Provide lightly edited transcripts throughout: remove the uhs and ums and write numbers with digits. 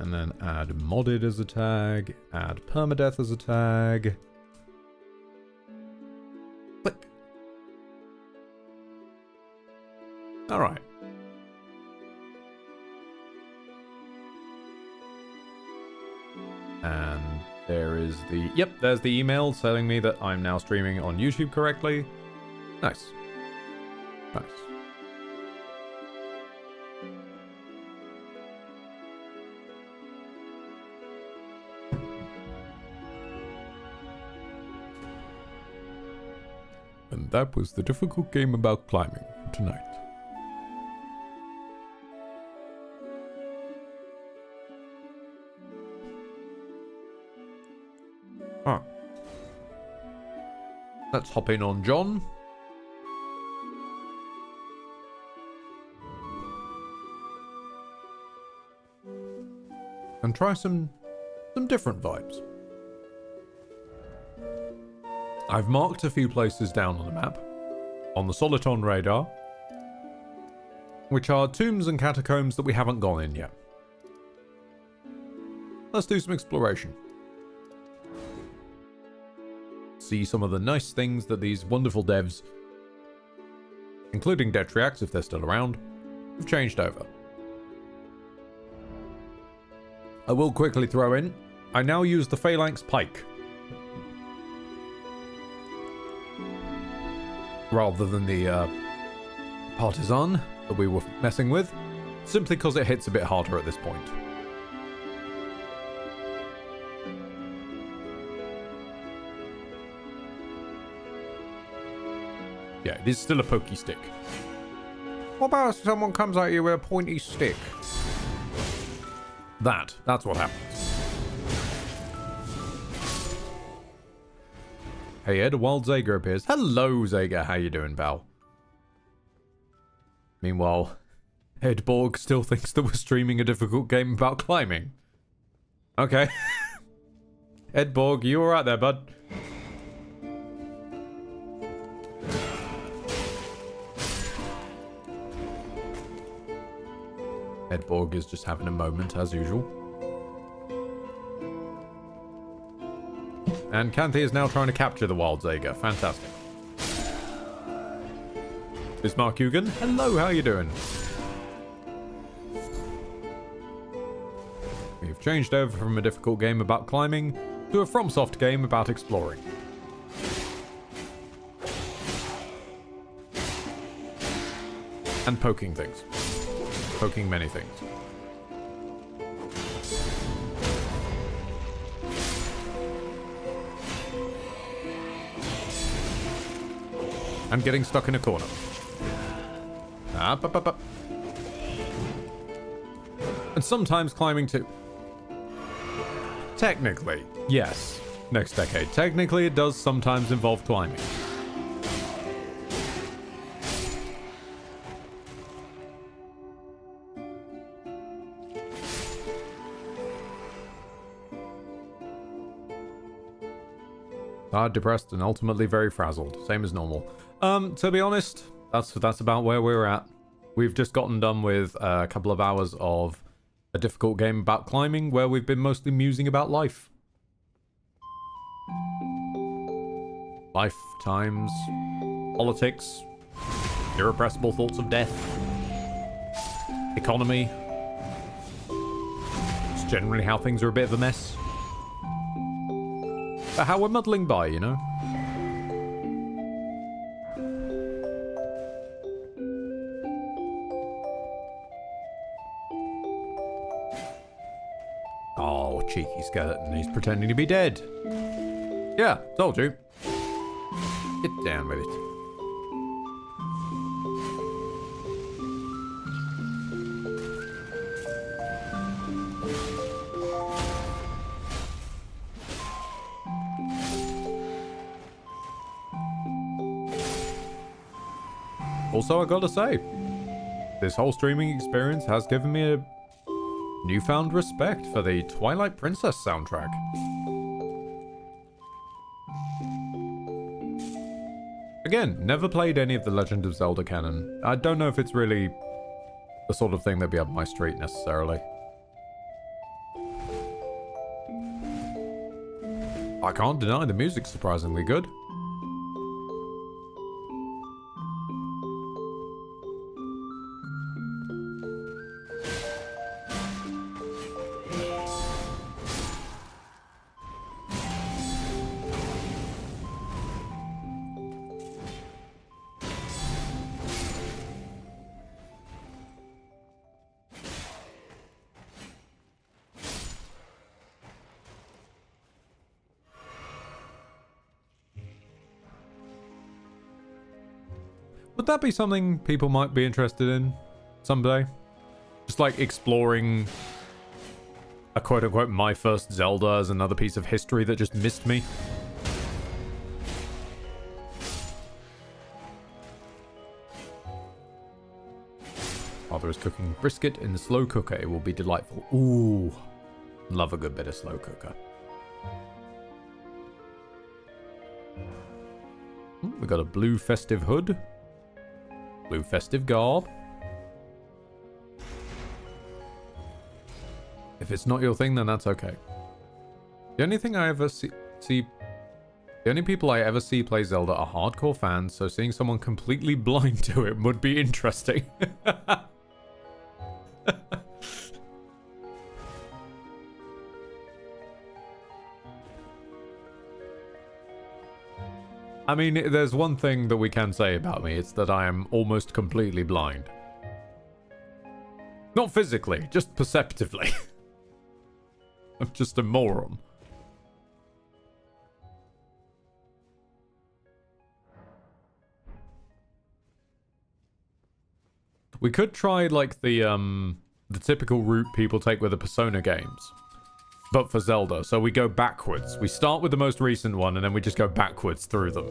And then add modded as a tag. Add permadeath as a tag. Click. Alright. And there is the... Yep, there's the email telling me that I'm now streaming on YouTube correctly. Nice. Nice. And that was the difficult game about climbing for tonight. Huh. Let's hop in on John. And try some different vibes. I've marked a few places down on the map, on the Soliton radar, which are tombs and catacombs that we haven't gone in yet. Let's do some exploration. See some of the nice things that these wonderful devs, including Detriax if they're still around, have changed over. I will quickly throw in, I now use the Phalanx Pike, rather than the Partisan that we were messing with, simply because it hits a bit harder at this point. Yeah, it is still a pokey stick. What about if someone comes at you with a pointy stick? That's what happens. Hey Ed, a wild Zager appears. Hello Zager, how you doing, pal? Meanwhile, Ed Borg still thinks that we're streaming a difficult game about climbing. Okay. Ed Borg, you alright there, bud? Ed Borg is just having a moment, as usual. And Kanthe is now trying to capture the wild Zager. Fantastic. It's Mark Hugan. Hello, how you doing? We've changed over from a difficult game about climbing to a FromSoft game about exploring. And poking things. Poking many things. And getting stuck in a corner. Up, up, up, up. And sometimes climbing too. Technically, yes. Next decade. Technically, it does sometimes involve climbing. Tired, depressed, and ultimately very frazzled. Same as normal. To be honest, that's about where we're at. We've just gotten done with a couple of hours of a difficult game about climbing where we've been mostly musing about life. Life, times, politics, irrepressible thoughts of death, economy. It's generally how things are a bit of a mess. But how we're muddling by, you know? Oh, cheeky skeleton. He's pretending to be dead. Yeah, told you. Get down with it. Also, I gotta say, this whole streaming experience has given me a newfound respect for the Twilight Princess soundtrack. Again, never played any of the Legend of Zelda canon. I don't know if it's really the sort of thing that'd be up my street necessarily. I can't deny the music's surprisingly good. Would that be something people might be interested in someday? Just like exploring a quote-unquote my first Zelda as another piece of history that just missed me? Father is cooking brisket in the slow cooker. It will be delightful. Ooh, love a good bit of slow cooker. We got a blue festive hood. Blue festive garb. If it's not your thing, then that's okay. The only thing I ever see the only people I ever see play Zelda are hardcore fans, so seeing someone completely blind to it would be interesting. I mean, there's one thing that we can say about me. It's that I am almost completely blind. Not physically, just perceptively. I'm just a moron. We could try, like, the typical route people take with the Persona games. But for Zelda, so we go backwards. We start with the most recent one, and then we just go backwards through them.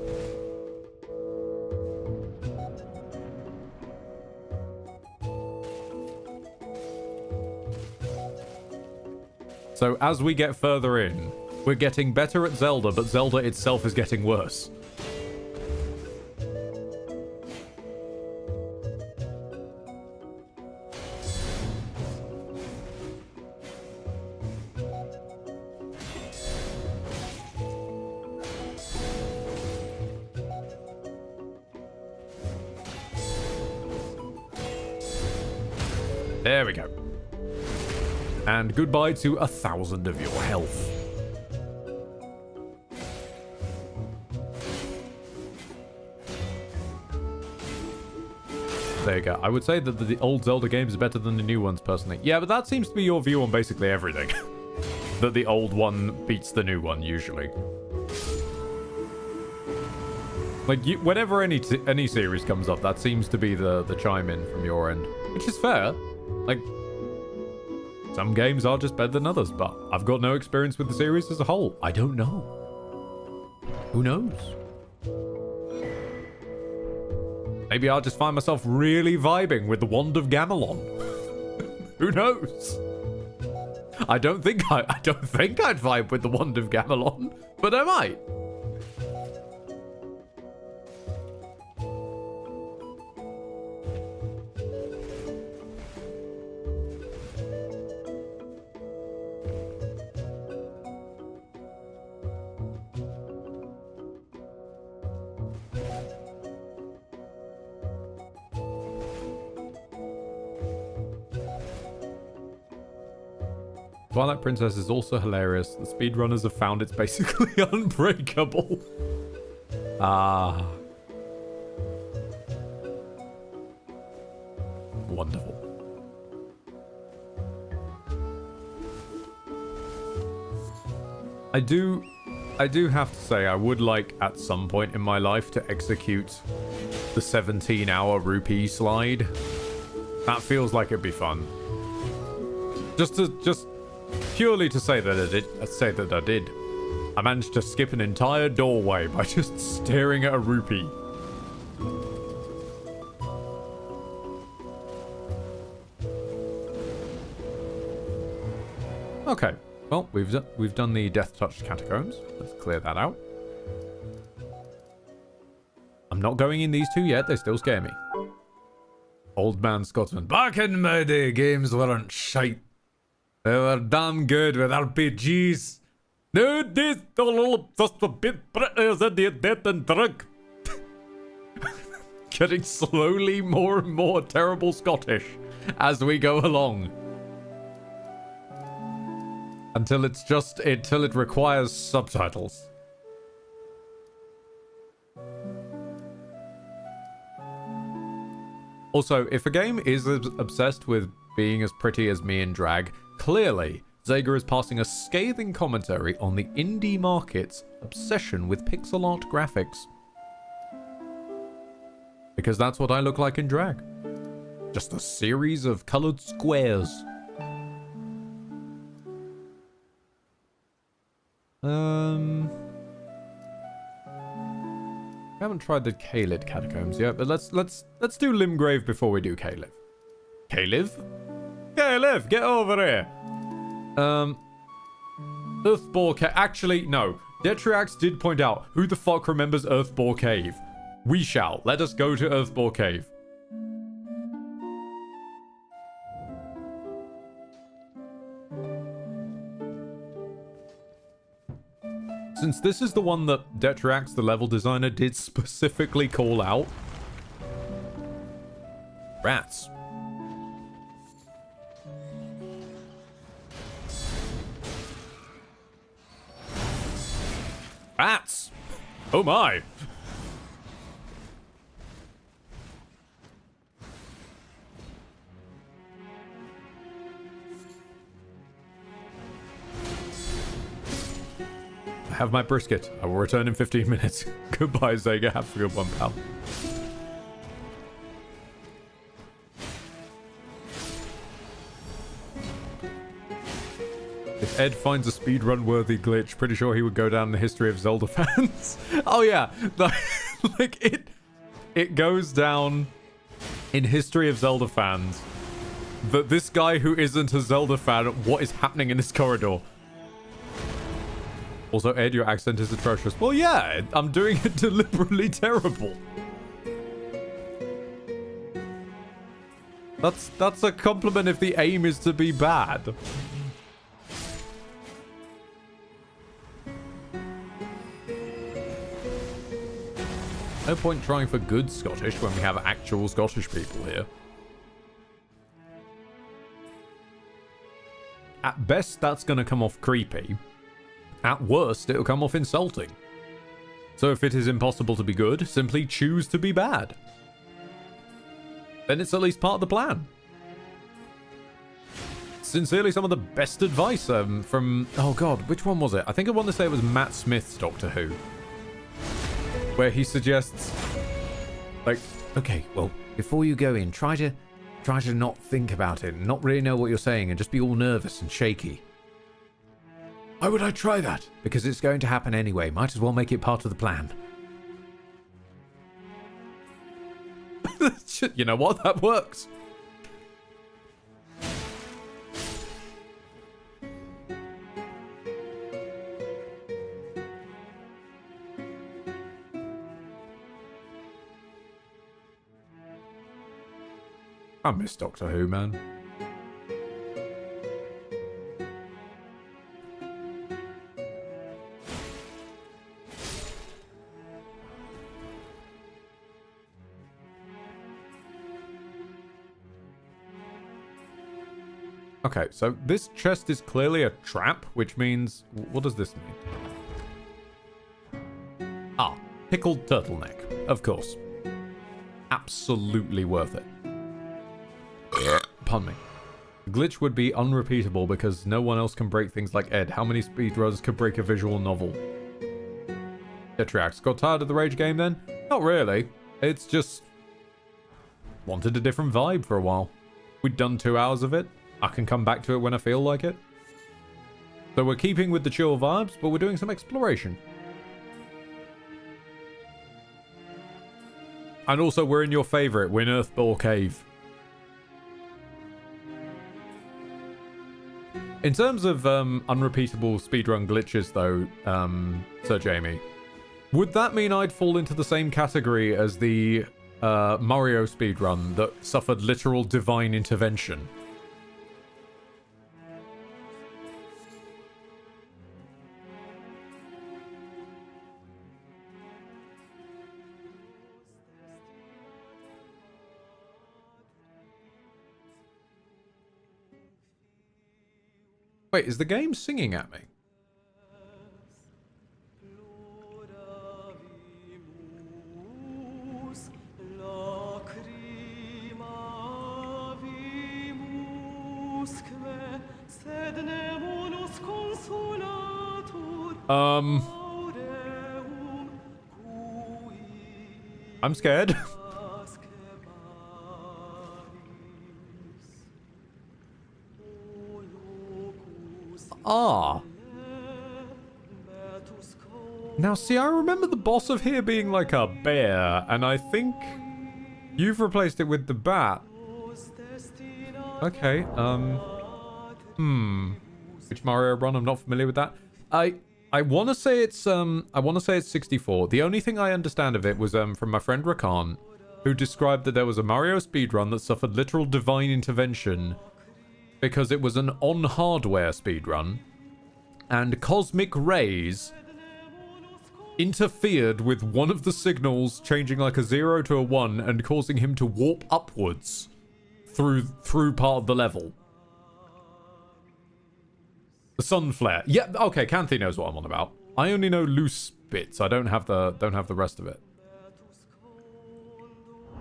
So as we get further in, we're getting better at Zelda, but Zelda itself is getting worse. There we go. And goodbye to 1,000 of your health. There you go. I would say that the old Zelda games are better than the new ones, personally. Yeah, but that seems to be your view on basically everything. That the old one beats the new one, usually. Like, whenever any series comes up, that seems to be the chime in from your end. Which is fair. Like, some games are just better than others, but I've got no experience with the series as a whole. I don't know. Who knows? Maybe I'll just find myself really vibing with the Wand of Gamelon. Who knows? I don't think I'd vibe with the Wand of Gamelon, but I might. Twilight Princess is also hilarious. The speedrunners have found it's basically unbreakable. Ah. Wonderful. I do have to say I would like at some point in my life to execute the 17-hour rupee slide. That feels like it'd be fun. Just purely to say that I did. I managed to skip an entire doorway by just staring at a rupee. Okay. Well, we've done the Death Touch catacombs. Let's clear that out. I'm not going in these two yet. They still scare me. Old Man Scotsman. Back in my day, games weren't shite. They were damn good with RPGs. No, this all just a bit better than the dead and drunk. Getting slowly more and more terrible Scottish as we go along. Until it requires subtitles. Also, if a game is obsessed with being as pretty as me in drag, clearly Zega is passing a scathing commentary on the indie market's obsession with pixel art graphics. Because that's what I look like in drag. Just a series of coloured squares. I haven't tried the Kalid catacombs yet, but let's do Limgrave before we do Kaliv. Kaliv? Kaliv, get over here! Earthbore Cave. Actually, no. Detriax did point out, who the fuck remembers Earthbore Cave? We shall. Let us go to Earthbore Cave. Since this is the one that Detriax, the level designer, did specifically call out. Rats. Rats! Oh my! I have my brisket. I will return in 15 minutes. Goodbye, Zega. Have a good one, pal. If Ed finds a speedrun-worthy glitch, pretty sure he would go down in the history of Zelda fans. Oh yeah, like it goes down in history of Zelda fans that this guy who isn't a Zelda fan, what is happening in this corridor? Also, Ed, your accent is atrocious. Well, yeah, I'm doing it deliberately terrible. That's a compliment if the aim is to be bad. No point trying for good Scottish when we have actual Scottish people here. At best, that's going to come off creepy. At worst, it'll come off insulting. So if it is impossible to be good, simply choose to be bad. Then it's at least part of the plan. Sincerely, some of the best advice from... Oh god, which one was it? I think I want to say it was Matt Smith's Doctor Who. Where he suggests... Like, okay, well, before you go in, try to not think about it, and not really know what you're saying, and just be all nervous and shaky. Why would I try that? Because it's going to happen anyway. Might as well make it part of the plan. You know what? That works. I miss Doctor Who, man. Okay, so this chest is clearly a trap, which means... What does this mean? Ah, pickled turtleneck. Of course. Absolutely worth it. Pardon me. The glitch would be unrepeatable because no one else can break things like Ed. How many speedrunners could break a visual novel? Detriax got tired of the Rage game then? Not really. It's just... wanted a different vibe for a while. We'd done 2 hours of it. I can come back to it when I feel like it. So we're keeping with the chill vibes, but we're doing some exploration. And also, we're in your favourite, we're in Earthbore Cave. In terms of unrepeatable speedrun glitches, though, Sir Jamie, would that mean I'd fall into the same category as the Mario speedrun that suffered literal divine intervention? Wait, is the game singing at me? I'm scared. Ah. Now, see, I remember the boss of here being like a bear, and I think you've replaced it with the bat. Okay, Which Mario run? I'm not familiar with that. I want to say it's 64. The only thing I understand of it was from my friend Rakan, who described that there was a Mario speedrun that suffered literal divine intervention because it was an on-hardware speedrun, and cosmic rays interfered with one of the signals, changing like a 0 to a 1 and causing him to warp upwards through part of the level. The sun flare. Yeah, okay, Canthy knows what I'm on about. I only know loose bits. I don't have the rest of it.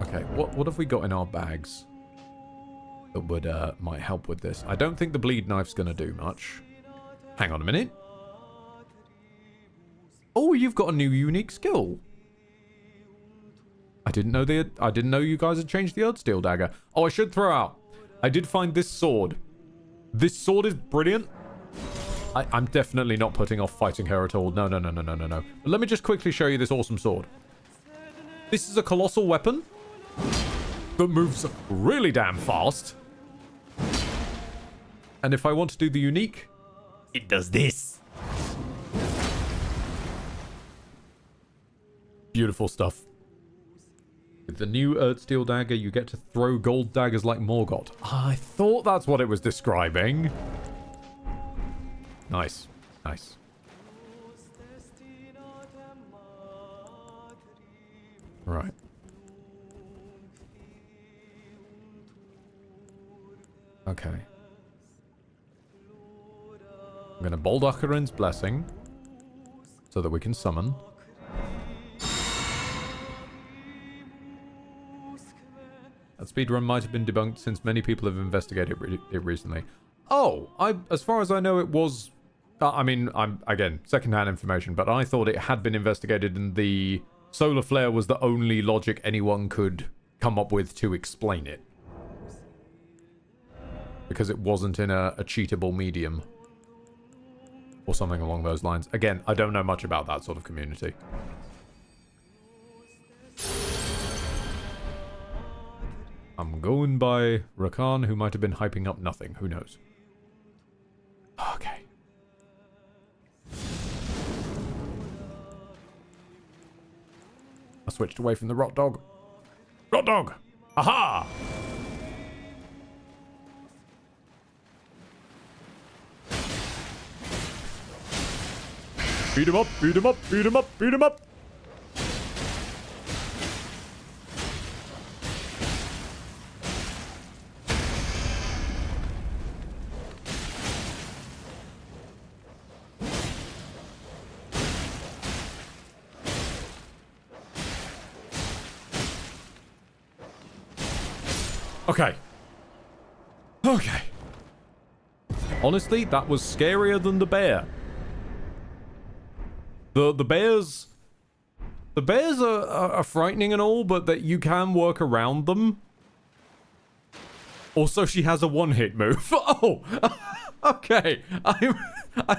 Okay, what have we got in our bags that would might help with this? I don't think the bleed knife's gonna do much. Hang on a minute. Oh, you've got a new unique skill. I didn't know you guys had changed the Eldsteel dagger. Oh, I should throw out. I did find this sword. This sword is brilliant. I'm definitely not putting off fighting her at all. No. But let me just quickly show you this awesome sword. This is a colossal weapon that moves really damn fast. And if I want to do the unique, it does this. Beautiful stuff. With the new Eldsteel dagger, you get to throw gold daggers like Morgott. I thought that's what it was describing. Nice. Nice. Right. Okay. I'm going to Boldacharin's Blessing so that we can summon. That speedrun might have been debunked since many people have investigated it recently. Oh, as far as I know, it was... I mean, again, second-hand information, but I thought it had been investigated and the solar flare was the only logic anyone could come up with to explain it. Because it wasn't in a cheatable medium. Or something along those lines. Again, I don't know much about that sort of community. I'm going by Rakan, who might have been hyping up nothing. Who knows? Okay. I switched away from the rot dog. Rot dog! Aha! Beat him up, beat him up, beat him up, beat him up! Okay. Okay. Honestly, that was scarier than the bear. The bears... The bears are frightening and all, but that you can work around them. Also, she has a one-hit move. Oh! Okay. I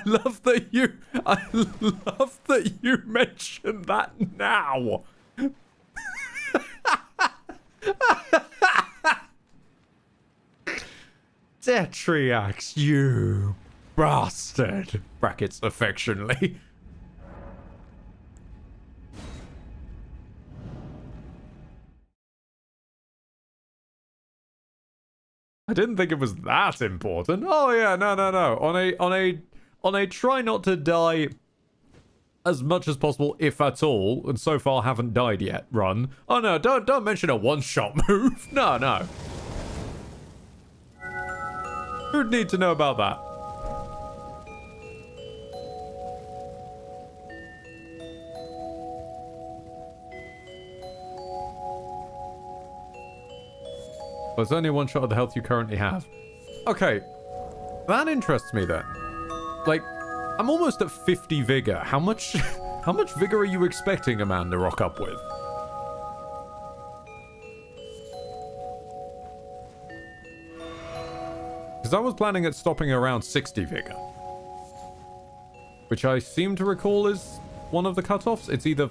love that you mentioned that now. Detriax, you bastard. Brackets affectionately. I didn't think it was that important. Oh yeah, no. On a try not to die as much as possible, if at all, and so far haven't died yet run. Oh no, don't mention a one-shot move. No. Who'd need to know about that? Well, it's only one shot of the health you currently have. Okay. That interests me then. Like, I'm almost at 50 vigor. How much vigor are you expecting a man to rock up with? Because I was planning at stopping around 60 vigor. Which I seem to recall is one of the cutoffs. It's either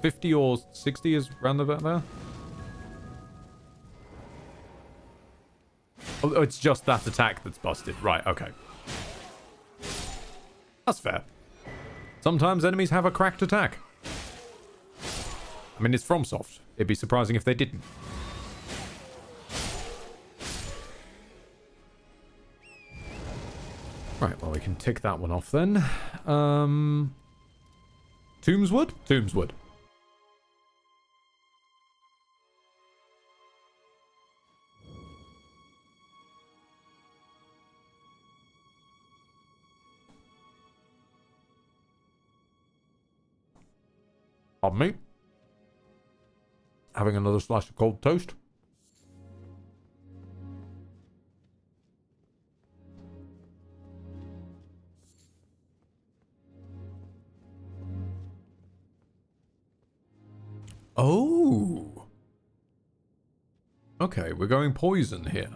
50 or 60 is round about there. Oh, it's just that attack that's busted. Right, okay. That's fair. Sometimes enemies have a cracked attack. I mean, it's FromSoft. It'd be surprising if they didn't. Right, well, we can tick that one off then. Tombswood? Tombswood. Pardon me. Having another slice of cold toast. Oh. Okay, we're going poison here.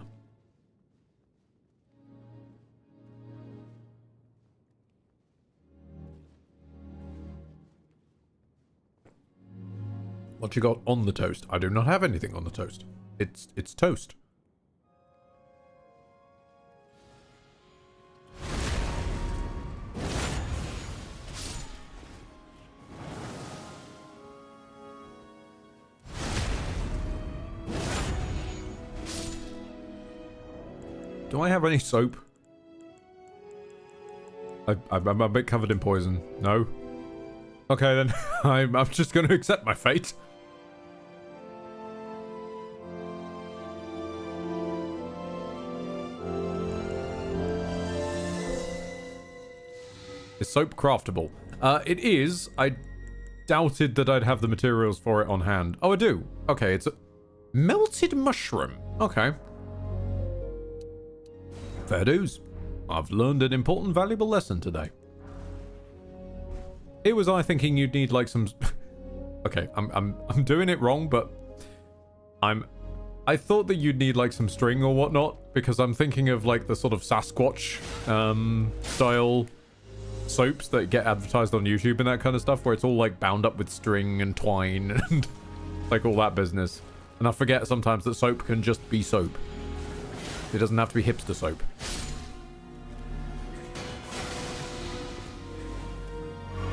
What you got on the toast? I do not have anything on the toast. It's toast. Do I have any soap? I'm a bit covered in poison. No? Okay, then. I'm just going to accept my fate. Is soap craftable? It is. I doubted that I'd have the materials for it on hand. Oh, I do. Okay, it's a melted mushroom. Okay. Fair dues. I've learned an important, valuable lesson today. Here was I thinking you'd need like some... Okay, I'm doing it wrong, but I thought that you'd need like some string or whatnot, because I'm thinking of like the sort of Sasquatch style soaps that get advertised on YouTube and that kind of stuff, where it's all like bound up with string and twine and like all that business. And I forget sometimes that soap can just be soap. It doesn't have to be hipster soap.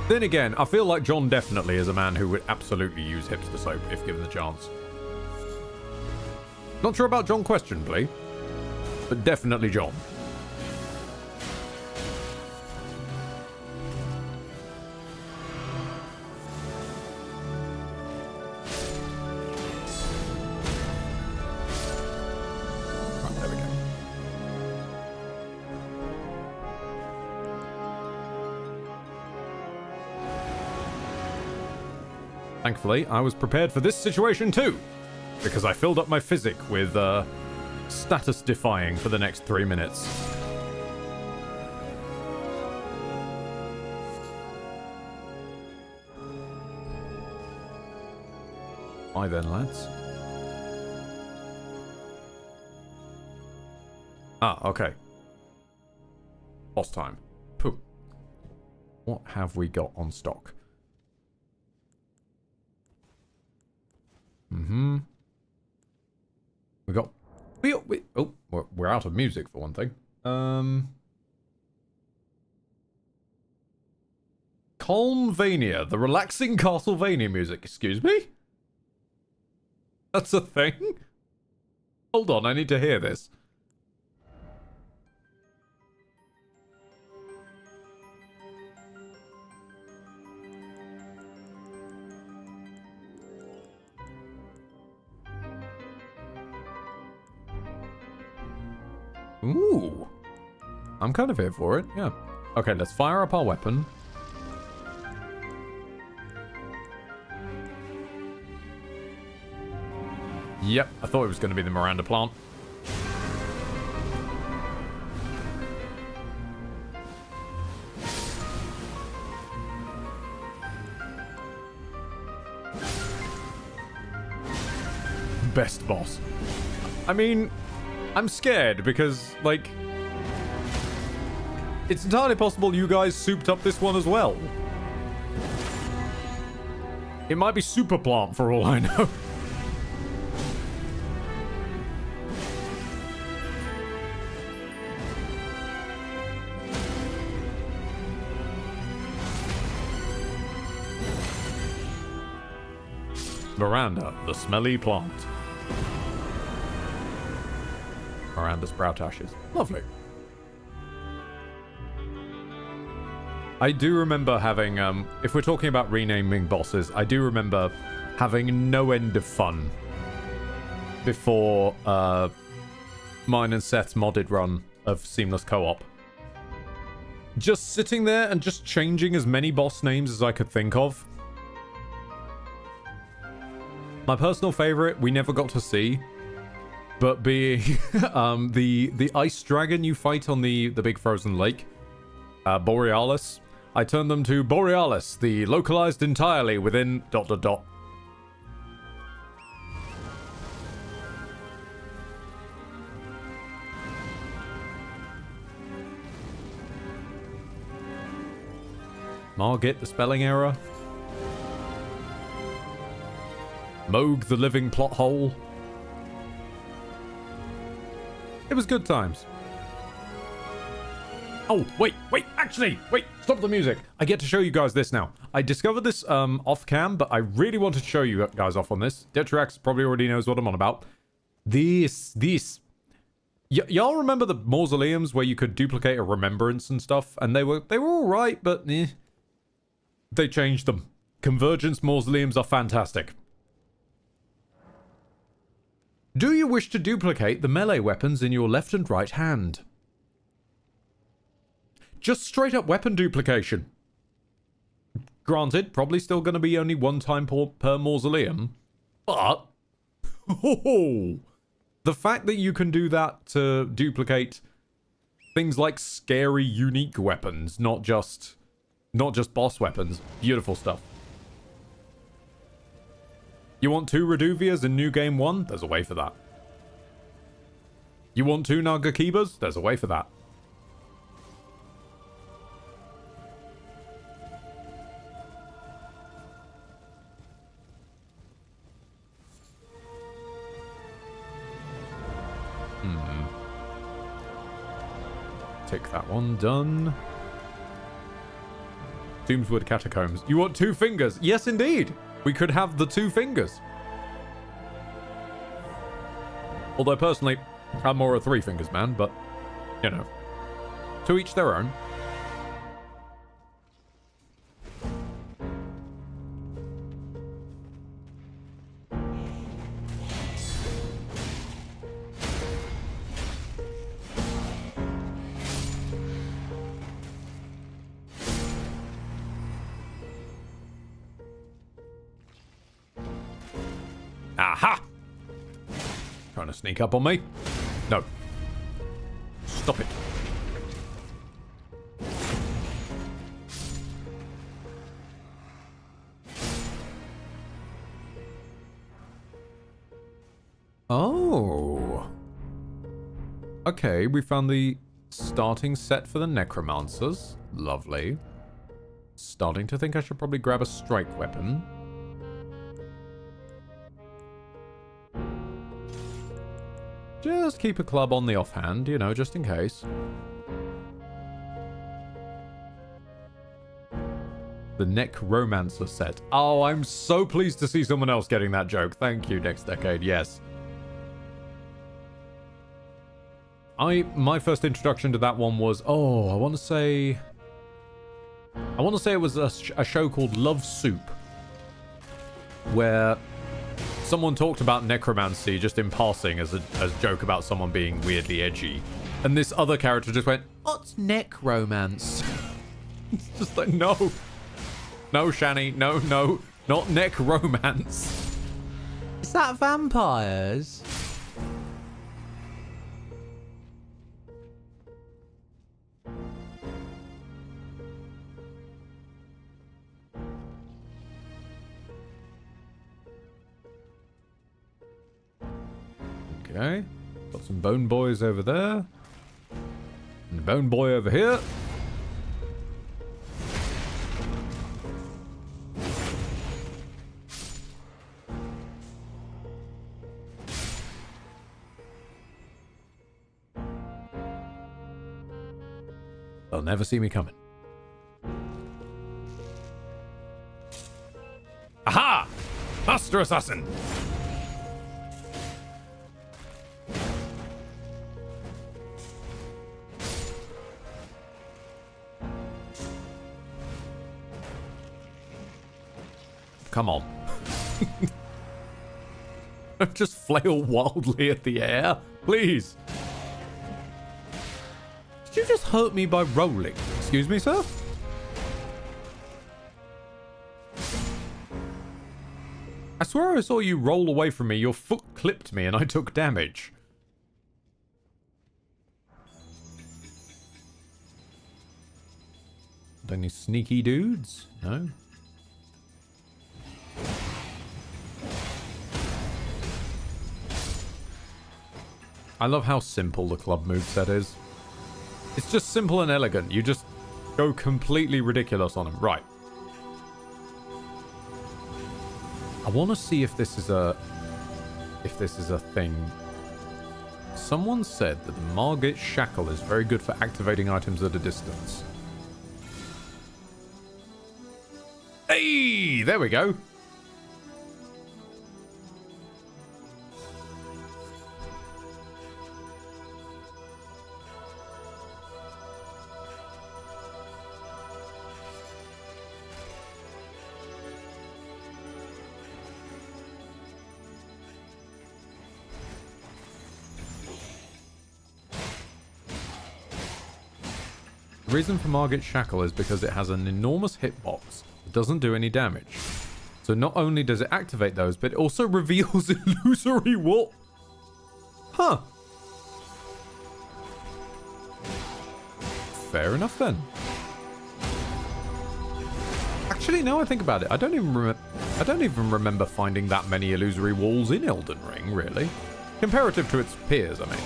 Then again, I feel like John definitely is a man who would absolutely use hipster soap if given the chance. Not sure about John questionably, but definitely John. Thankfully, I was prepared for this situation too, because I filled up my physic with status defying for the next 3 minutes. Bye then, lads. Ah, okay. Boss time. Pooh. What have we got on stock? Mm-hmm. We got... Oh, we're out of music for one thing. Calmvania, the relaxing Castlevania music. Excuse me? That's a thing? Hold on, I need to hear this. Ooh. I'm kind of here for it, yeah. Okay, let's fire up our weapon. Yep, I thought it was going to be the Miranda plant. Best boss. I mean, I'm scared because, like, it's entirely possible you guys souped up this one as well. It might be super plant for all I know. Miranda, the smelly plant. Miranda sprout ashes. Lovely. I do remember having, if we're talking about renaming bosses, I do remember having no end of fun before mine and Seth's modded run of Seamless Co-op. Just sitting there and just changing as many boss names as I could think of. My personal favorite, we never got to see, but being the ice dragon you fight on the big frozen lake, Borealis. I turned them to Borealis, the localized entirely within ... Margit, the spelling error. Moog, the living plot hole. It was good times. Oh, wait, actually, stop the music. I get to show you guys this now. I discovered this off cam, but I really wanted to show you guys off on this. Detrax probably already knows what I'm on about. Y'all remember the mausoleums where you could duplicate a remembrance and stuff? And they were all right, but they changed them. Convergence mausoleums are fantastic. Do you wish to duplicate the melee weapons in your left and right hand? Just straight up weapon duplication. Granted, probably still going to be only one time per mausoleum, but the fact that you can do that to duplicate things like scary, unique weapons, not just boss weapons, beautiful stuff. You want 2 Reduvias in New Game 1? There's a way for that. You want 2 Nagakibas? There's a way for that. Tick that one, done. Doomswood Catacombs. You want 2 fingers? Yes, indeed. We could have the 2 fingers. Although, personally, I'm more a 3 fingers man, but, you know. To each their own. Aha! Trying to sneak up on me? No. Stop it. Oh. Okay, we found the starting set for the Necromancers. Lovely. Starting to think I should probably grab a strike weapon. Just keep a club on the offhand, you know, just in case. The Necromancer set. Oh, I'm so pleased to see someone else getting that joke. Thank you, Next Decade. Yes. My first introduction to that one was, I want to say it was a show called Love Soup, where someone talked about necromancy just in passing as a joke about someone being weirdly edgy. And this other character just went, "What's necromance?" It's just like, no. No, Shani. No. Not necromance. Is that vampires? Okay. Got some bone boys over there. And a bone boy over here. They'll never see me coming. Aha! Master Assassin! Come on. Don't just flail wildly at the air, please. Did you just hurt me by rolling? Excuse me, sir? I swear I saw you roll away from me, your foot clipped me and I took damage. Any sneaky dudes? No? I love how simple the club moveset is. It's just simple and elegant. You just go completely ridiculous on them. Right. I want to see if this is a thing. Someone said that the Margit Shackle is very good for activating items at a distance. Hey, there we go. The reason for Margit Shackle is because it has an enormous hitbox that doesn't do any damage. So not only does it activate those, but it also reveals illusory wall. Huh. Fair enough then. Actually, now I think about it, I don't even remember finding that many illusory walls in Elden Ring, really. Comparative to its peers, I mean.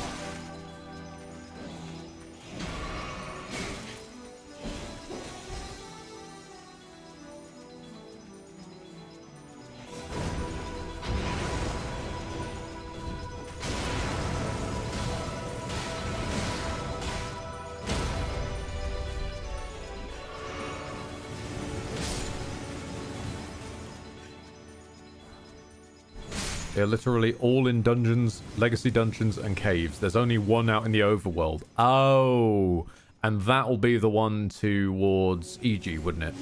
They're literally all in dungeons, legacy dungeons, and caves. There's only one out in the overworld. Oh, and that'll be the one towards EG, wouldn't it?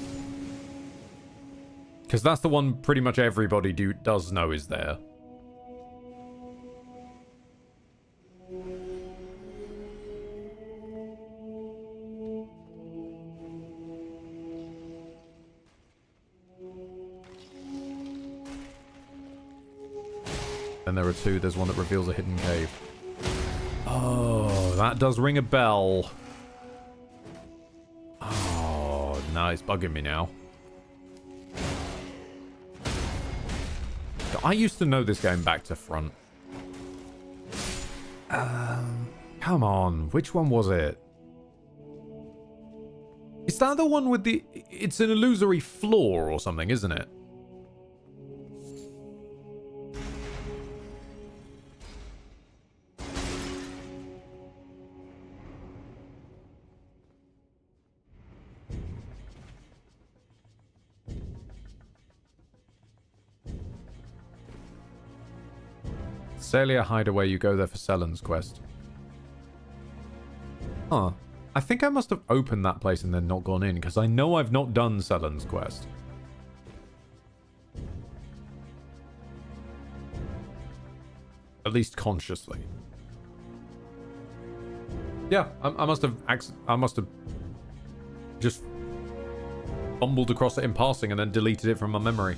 Because that's the one pretty much everybody does know is there. And there are two. There's one that reveals a hidden cave. Oh, that does ring a bell. Oh, no, it's bugging me now. I used to know this game back to front. Come on. Which one was it? Is that the one with the... It's an illusory floor or something, isn't it? Salia Hideaway, you go there for Selen's quest. Huh. I think I must have opened that place and then not gone in, because I know I've not done Selen's quest. At least consciously. Yeah, I must have just bumbled across it in passing and then deleted it from my memory.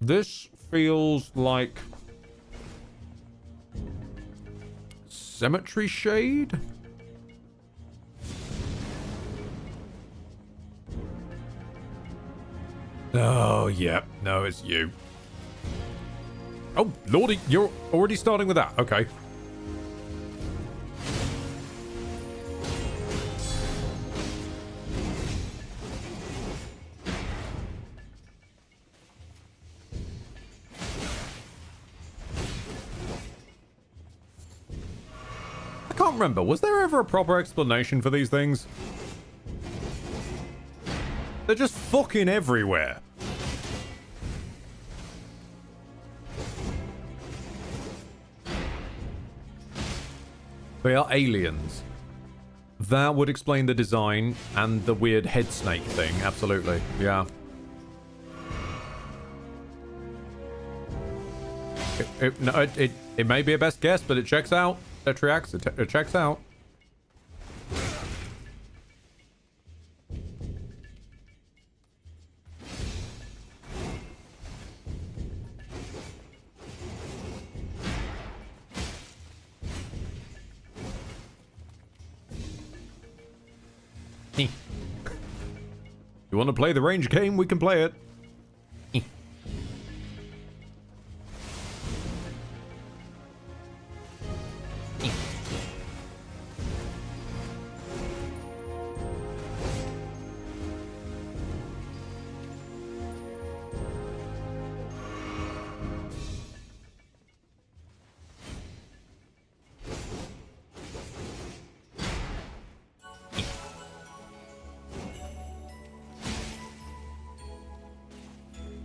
This feels like Cemetery Shade? Oh, yeah. No, it's you. Oh, lordy, you're already starting with that. Okay. I can't remember. Was there ever a proper explanation for these things? They're just fucking everywhere. They are aliens. That would explain the design and the weird head snake thing. Absolutely. Yeah. It may be a best guess, but it checks out. It checks out. You want to play the range game? We can play it.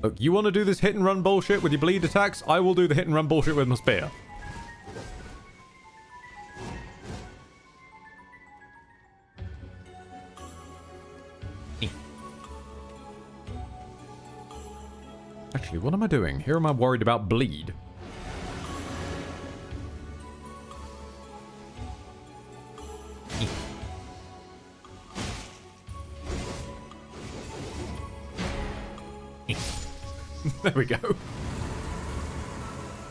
Look, you want to do this hit and run bullshit with your bleed attacks? I will do the hit and run bullshit with my spear. Actually, what am I doing? Here am I worried about bleed. There we go.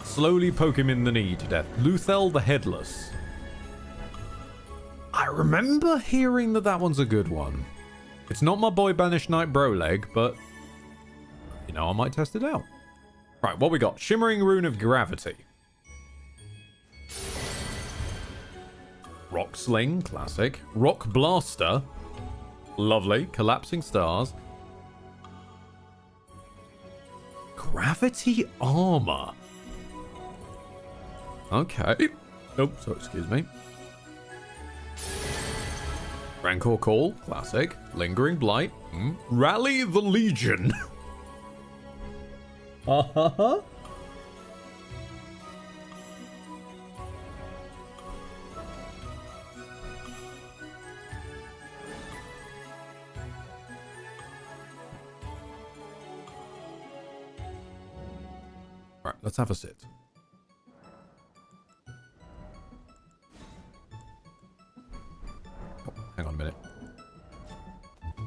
Slowly poke him in the knee to death. Luthel the Headless. I remember hearing that one's a good one. It's not my boy Banished Knight Broleg, but you know, I might test it out. Right, what we got? Shimmering Rune of Gravity. Rock Sling, classic. Rock Blaster. Lovely. Collapsing Stars. Gravity Armor. Okay. Oh, so excuse me. Rancor Call, classic. Lingering Blight. Rally the Legion. Uh-huh. Right, let's have a sit. Oh, hang on a minute.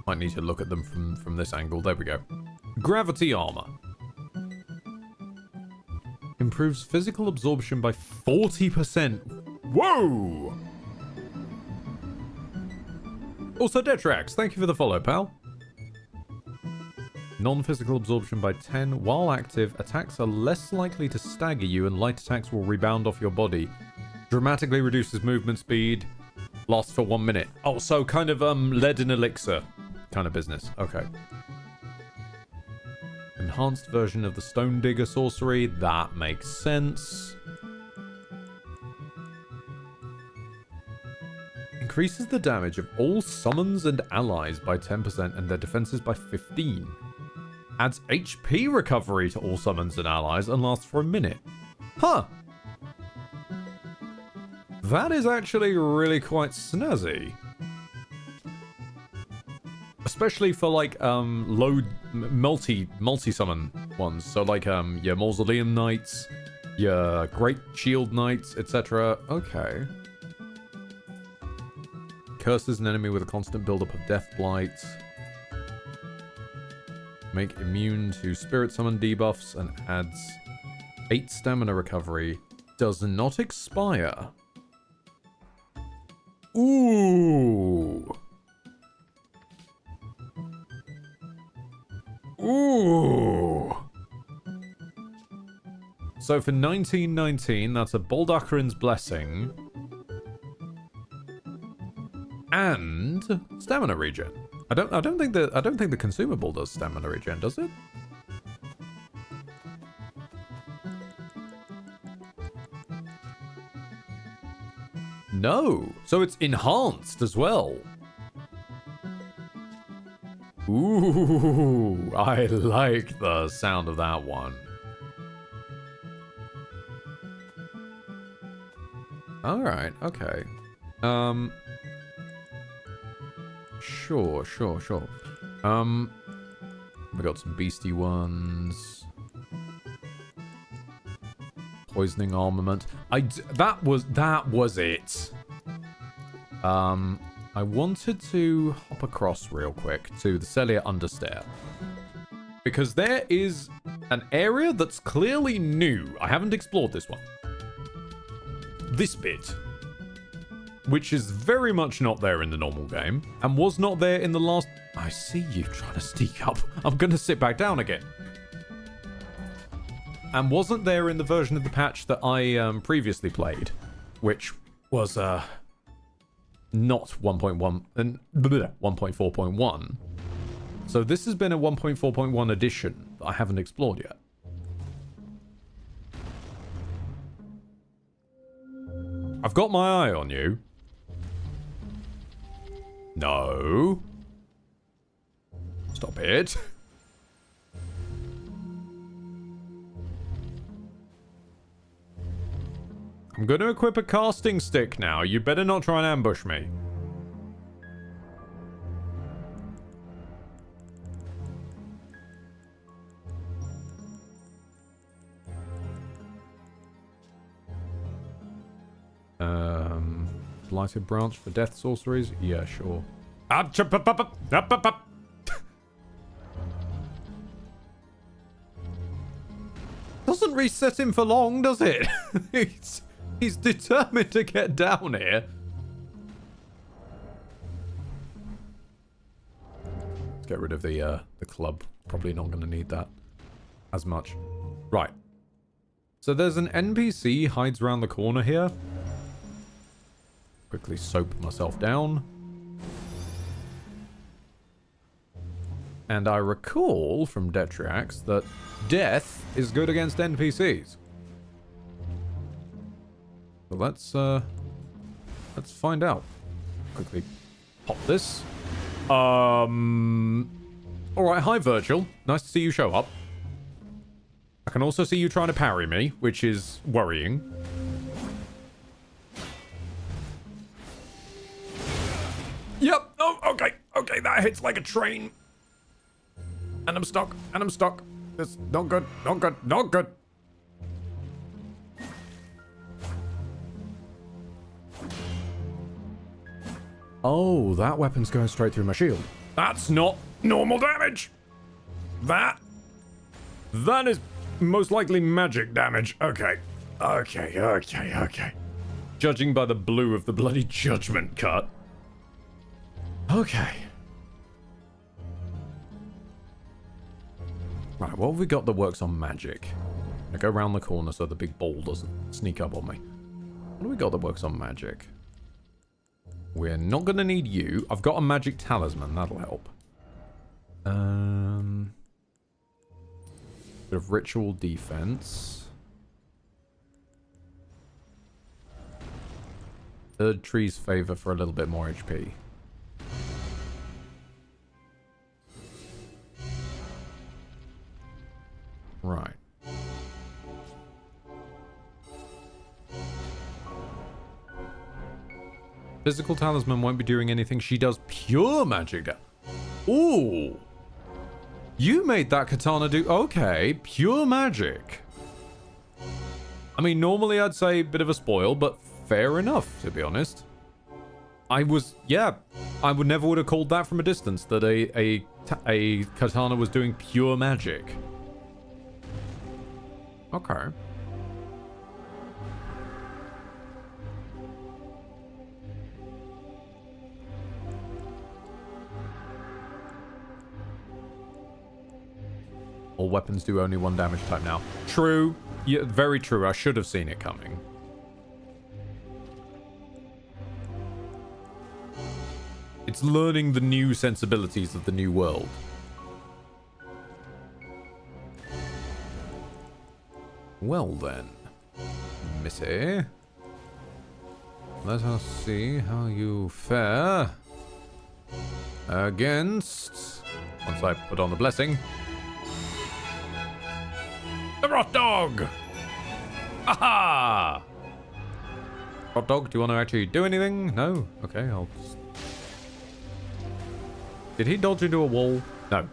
Might need to look at them from this angle. There we go. Gravity Armor. Improves physical absorption by 40%. Whoa! Also, Detrax, thank you for the follow, pal. Non-physical absorption by 10. While active, attacks are less likely to stagger you and light attacks will rebound off your body. Dramatically reduces movement speed. Lasts for 1 minute. Oh, so kind of lead and elixir kind of business. Okay. Enhanced version of the Stone Digger sorcery. That makes sense. Increases the damage of all summons and allies by 10% and their defenses by 15%. Adds HP recovery to all summons and allies and lasts for a minute. Huh. That is actually really quite snazzy. Especially for like low multi-summon ones. So like your Mausoleum Knights, your Great Shield Knights, etc. Okay. Curses an enemy with a constant buildup of Death Blight. Make immune to spirit summon debuffs and adds 8 stamina recovery. Does not expire. Ooh. Ooh. So for 1919, that's a Baldakarin's Blessing. And stamina regen. I don't think the consumable does stamina regen, does it? No. So it's enhanced as well. Ooh, I like the sound of that one. All right, okay. Sure. We got some beastie ones. Poisoning armament. That was it. I wanted to hop across real quick to the Celia Understair. Because there is an area that's clearly new. I haven't explored this one. This bit. Which is very much not there in the normal game. And was not there in the last... I see you trying to sneak up. I'm going to sit back down again. And wasn't there in the version of the patch that I previously played. Which was not 1.1 and 1.4.1. So this has been a 1.4.1 edition that I haven't explored yet. I've got my eye on you. No. Stop it. I'm going to equip a casting stick now. You better not try and ambush me. Blighted branch for death sorceries? Yeah, sure. Doesn't reset him for long, does it? He's determined to get down here. Let's get rid of the club. Probably not going to need that as much. Right. So there's an NPC hides around the corner here. Quickly soap myself down. And I recall from Detriax that death is good against NPCs. So let's find out. Quickly pop this. Alright, hi Virgil. Nice to see you show up. I can also see you trying to parry me, which is worrying. Yep. Oh, okay. Okay, that hits like a train. And I'm stuck. It's not good. Not good. Oh, that weapon's going straight through my shield. That's not normal damage. That is most likely magic damage. Okay. Judging by the blue of the bloody judgment cut. Okay. Right, what have we got that works on magic? I go around the corner so the big ball doesn't sneak up on me. What do we got that works on magic? We're not going to need you. I've got a magic talisman. That'll help. Bit of ritual defense. Third tree's favor for a little bit more HP. Right. Physical talisman won't be doing anything. She does pure magic. Ooh. You made that katana do... Okay, pure magic. I mean, normally I'd say a bit of a spoil, but fair enough, to be honest. I was... Yeah, I would never would have called that from a distance that a katana was doing pure magic. Okay. All weapons do only 1 damage type now. True. Yeah, very true. I should have seen it coming. It's learning the new sensibilities of the new world. Well then, Missy. Let us see how you fare against... Once I put on the blessing... The Rot Dog! Aha! Rot Dog, do you want to actually do anything? No? Okay, I'll just... Did he dodge into a wall? No.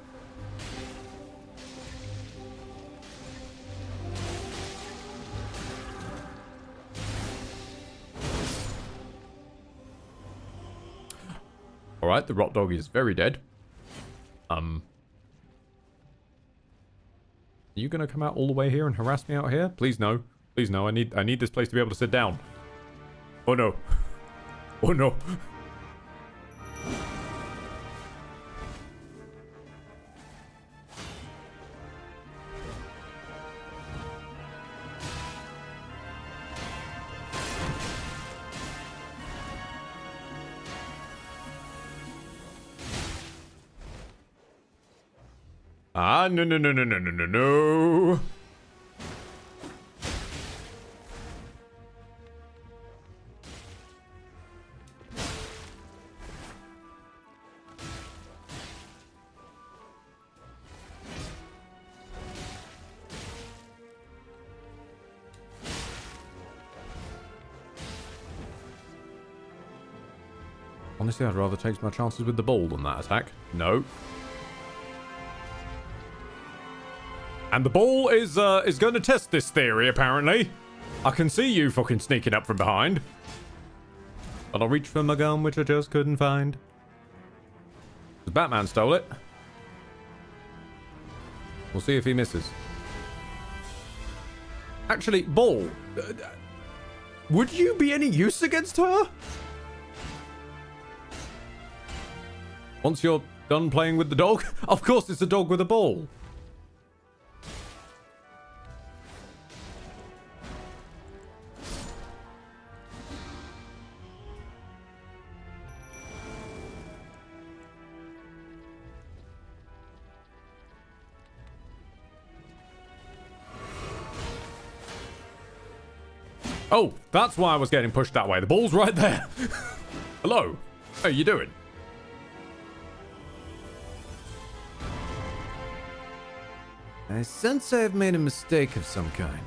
Alright, the Rot Dog is very dead. Are you gonna come out all the way here and harass me out here? Please no. Please no. I need this place to be able to sit down. Oh no. Oh no. Ah, no, no, no, no, no, no, no, no. Honestly, I'd rather take my chances with the ball than that attack. No. And the ball is going to test this theory, apparently. I can see you fucking sneaking up from behind. But I'll reach for my gun, which I just couldn't find. Batman stole it. We'll see if he misses. Actually, ball. Would you be any use against her? Once you're done playing with the dog? Of course it's a dog with a ball. Oh, that's why I was getting pushed that way. The ball's right there. Hello. How you doing? I sense I have made a mistake of some kind.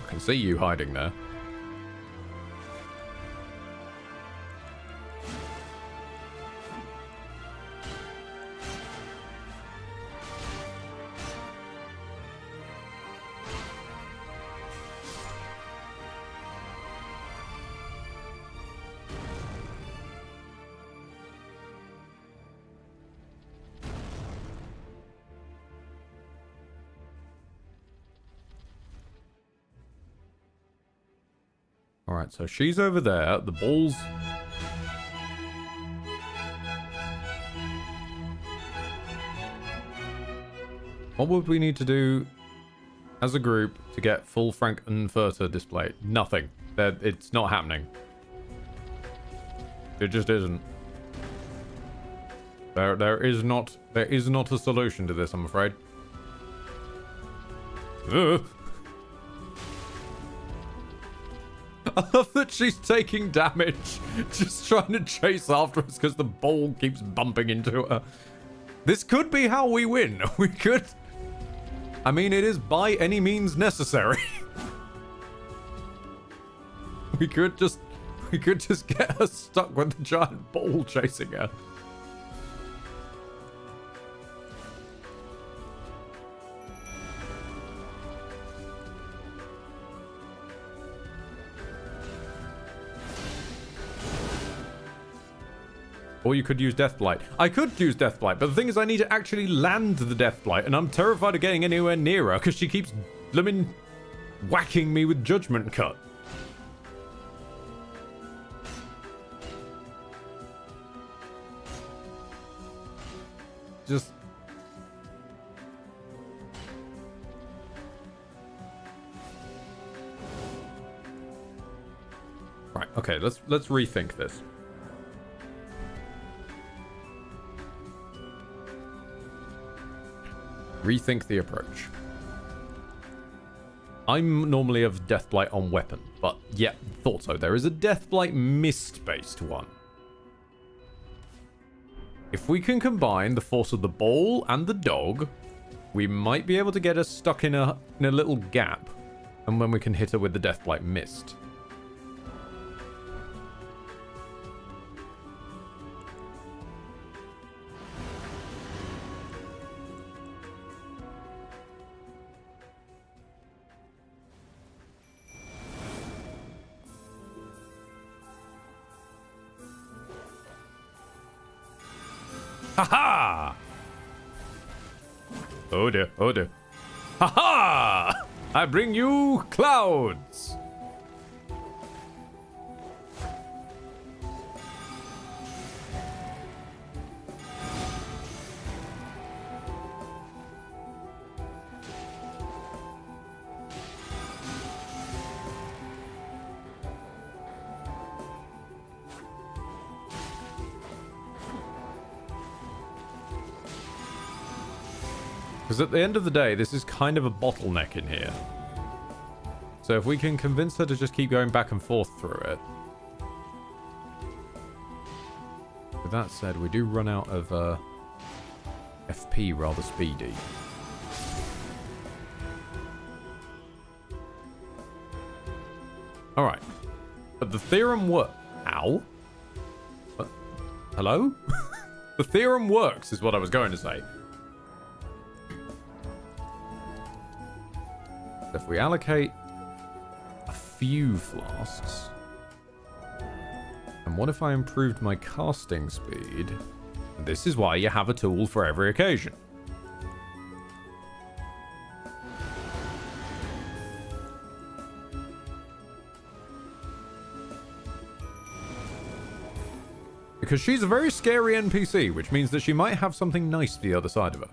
I can see you hiding there. Alright, so she's over there. The ball's... What would we need to do as a group to get full Frankenfurter display? Nothing. It's not happening. It just isn't. There is not a solution to this, I'm afraid. Ugh. I love that she's taking damage, just trying to chase after us because the ball keeps bumping into her. This could be how we win. We could... I mean, it is by any means necessary. We could just we could just get her stuck with the giant ball chasing her. Or you could use Deathblight. I could use Deathblight, but the thing is I need to actually land the Deathblight, and I'm terrified of getting anywhere near her because she keeps whacking me with Judgment Cut. Just... Right, okay, let's rethink this. Rethink the approach. I'm normally of Deathblight on weapon, but yeah, thought so. There is a Deathblight mist-based one. If we can combine the force of the ball and the dog, we might be able to get her stuck in a little gap, and then we can hit her with the Deathblight mist. Ha-ha! Oh dear, oh dear. Ha-ha! I bring you clouds! Because at the end of the day, this is kind of a bottleneck in here. So if we can convince her to just keep going back and forth through it. With that said, we do run out of FP rather speedy. Alright. But the theorem works. Ow? What? Hello? The theorem works is what I was going to say. If we allocate a few flasks, and what if I improved my casting speed? And this is why you have a tool for every occasion. Because she's a very scary NPC, which means that she might have something nice to the other side of her.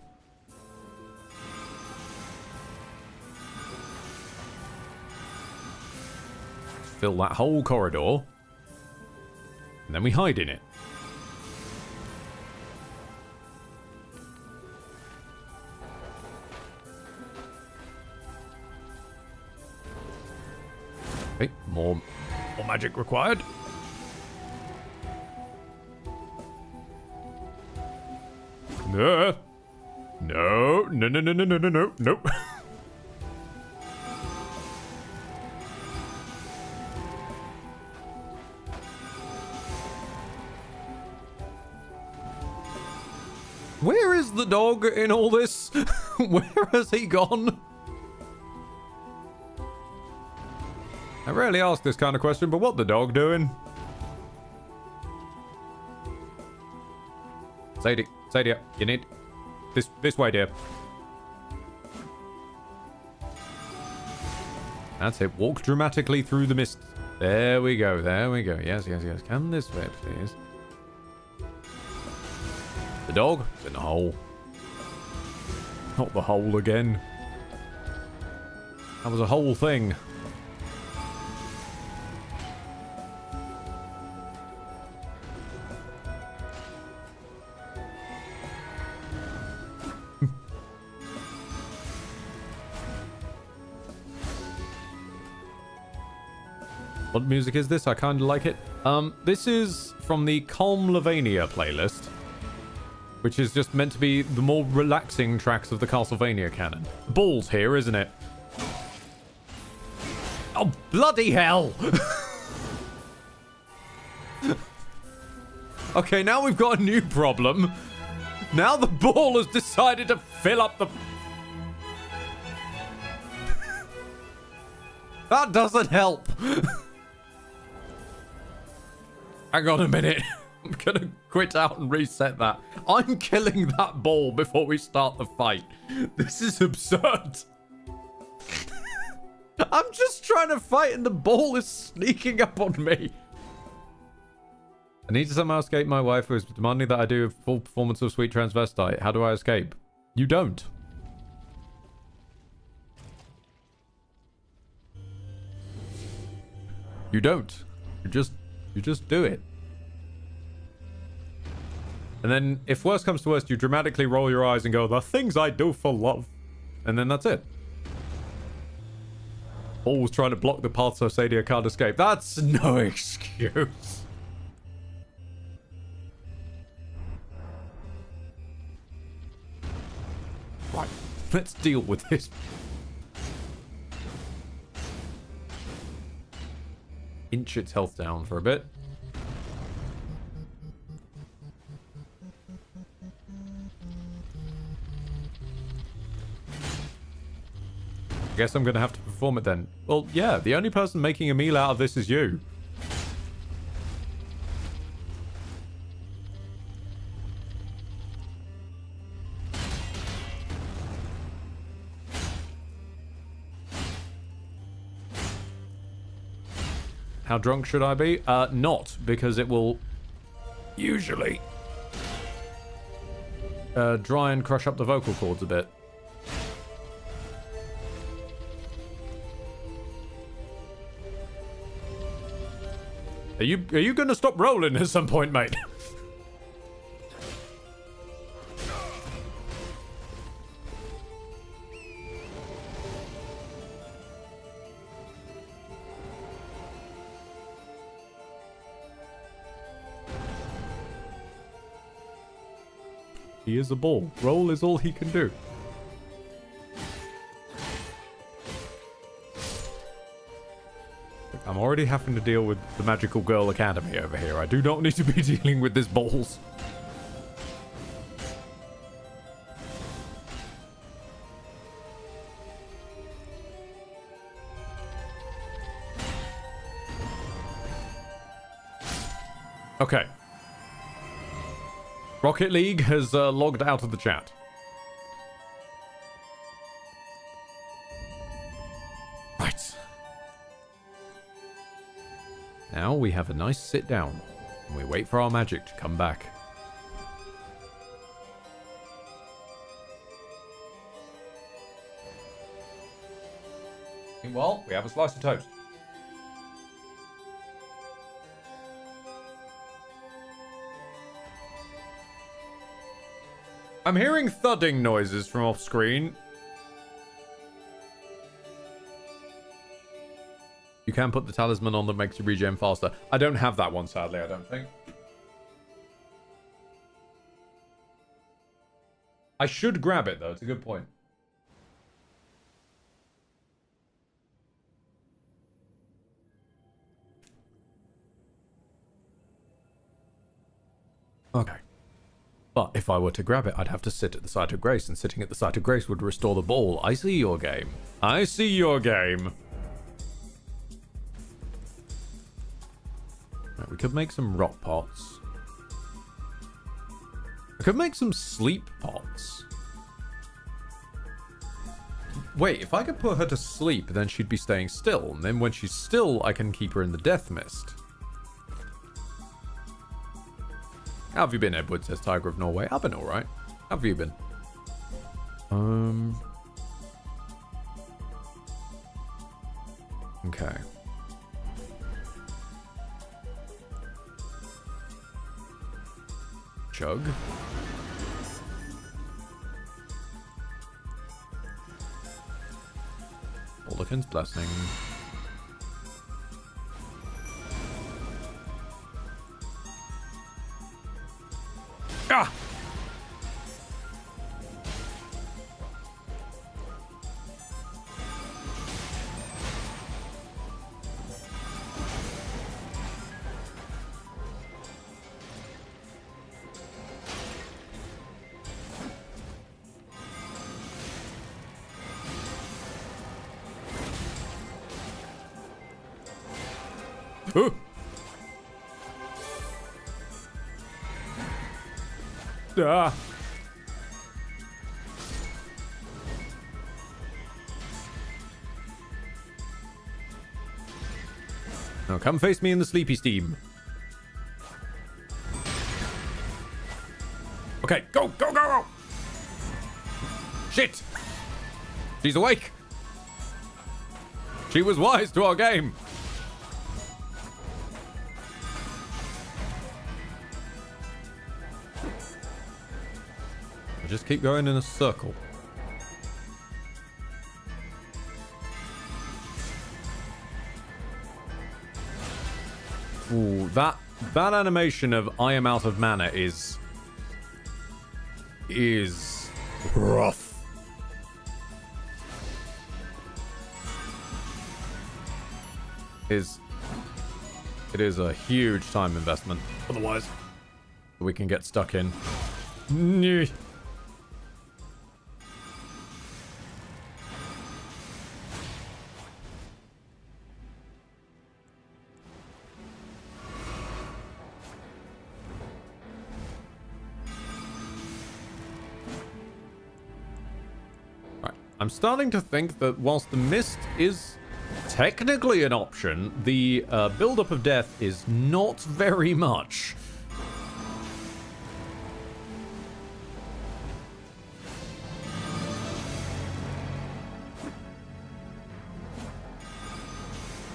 Fill that whole corridor, and then we hide in it. Okay, more magic required. No, no, no, no, no, no, no, no, no, nope. Where is the dog in all this? Where has he gone? I rarely ask this kind of question, but what the dog doing? Sadie, you need... This way, dear. That's it. Walk dramatically through the mist. There we go, there we go. Yes, yes, yes. Come this way, please. The dog is in the hole. Not the hole again. That was a whole thing. What music is this? I kind of like it. This is from the Calmlavania playlist, which is just meant to be the more relaxing tracks of the Castlevania canon. The ball's here, isn't it? Oh, bloody hell! Okay, now we've got a new problem. Now the ball has decided to fill up the... That doesn't help. Hang on a minute. I'm gonna quit out and reset that. I'm killing that ball before we start the fight. This is absurd. I'm just trying to fight and the ball is sneaking up on me. I need to somehow escape my wife who is demanding that I do a full performance of Sweet Transvestite. How do I escape? You don't. You don't. You just do it. And then, if worst comes to worst, you dramatically roll your eyes and go, the things I do for love. And then that's it. Always trying to block the path so Sadia can't escape. That's no excuse. Right, let's deal with this. Inch its health down for a bit. Guess I'm gonna have to perform it then. Well, yeah, the only person making a meal out of this is you. How drunk should I be? Not, because it will usually dry and crush up the vocal cords a bit. Are you gonna stop rolling at some point, mate? He is a ball. Roll is all he can do. I'm already having to deal with the Magical Girl Academy over here. I do not need to be dealing with this balls. Okay. Rocket League has logged out of the chat. Right. Now we have a nice sit down, and we wait for our magic to come back. Meanwhile, we have a slice of toast. I'm hearing thudding noises from off screen. You can put the talisman on that makes you regen faster. I don't have that one, sadly, I don't think. I should grab it, though. It's a good point. Okay. But if I were to grab it, I'd have to sit at the site of grace, and sitting at the site of grace would restore the ball. I see your game. I see your game. Right, we could make some rock pots. I could make some sleep pots. Wait, if I could put her to sleep, then she'd be staying still. And then when she's still, I can keep her in the death mist. How have you been, Edward? Says Tiger of Norway. I've been alright. How have you been? Okay. Chug. Baldakin's Blessing. Ah! Ooh. Ah. Now come face me in the sleepy steam. Okay, go, go, go, go! Shit! She's awake! She was wise to our game! I just keep going in a circle. Ooh, that animation of I am out of mana is rough. It is a huge time investment. Otherwise, we can get stuck in. Right. I'm starting to think that whilst the mist is technically an option, the build-up of death is not very much.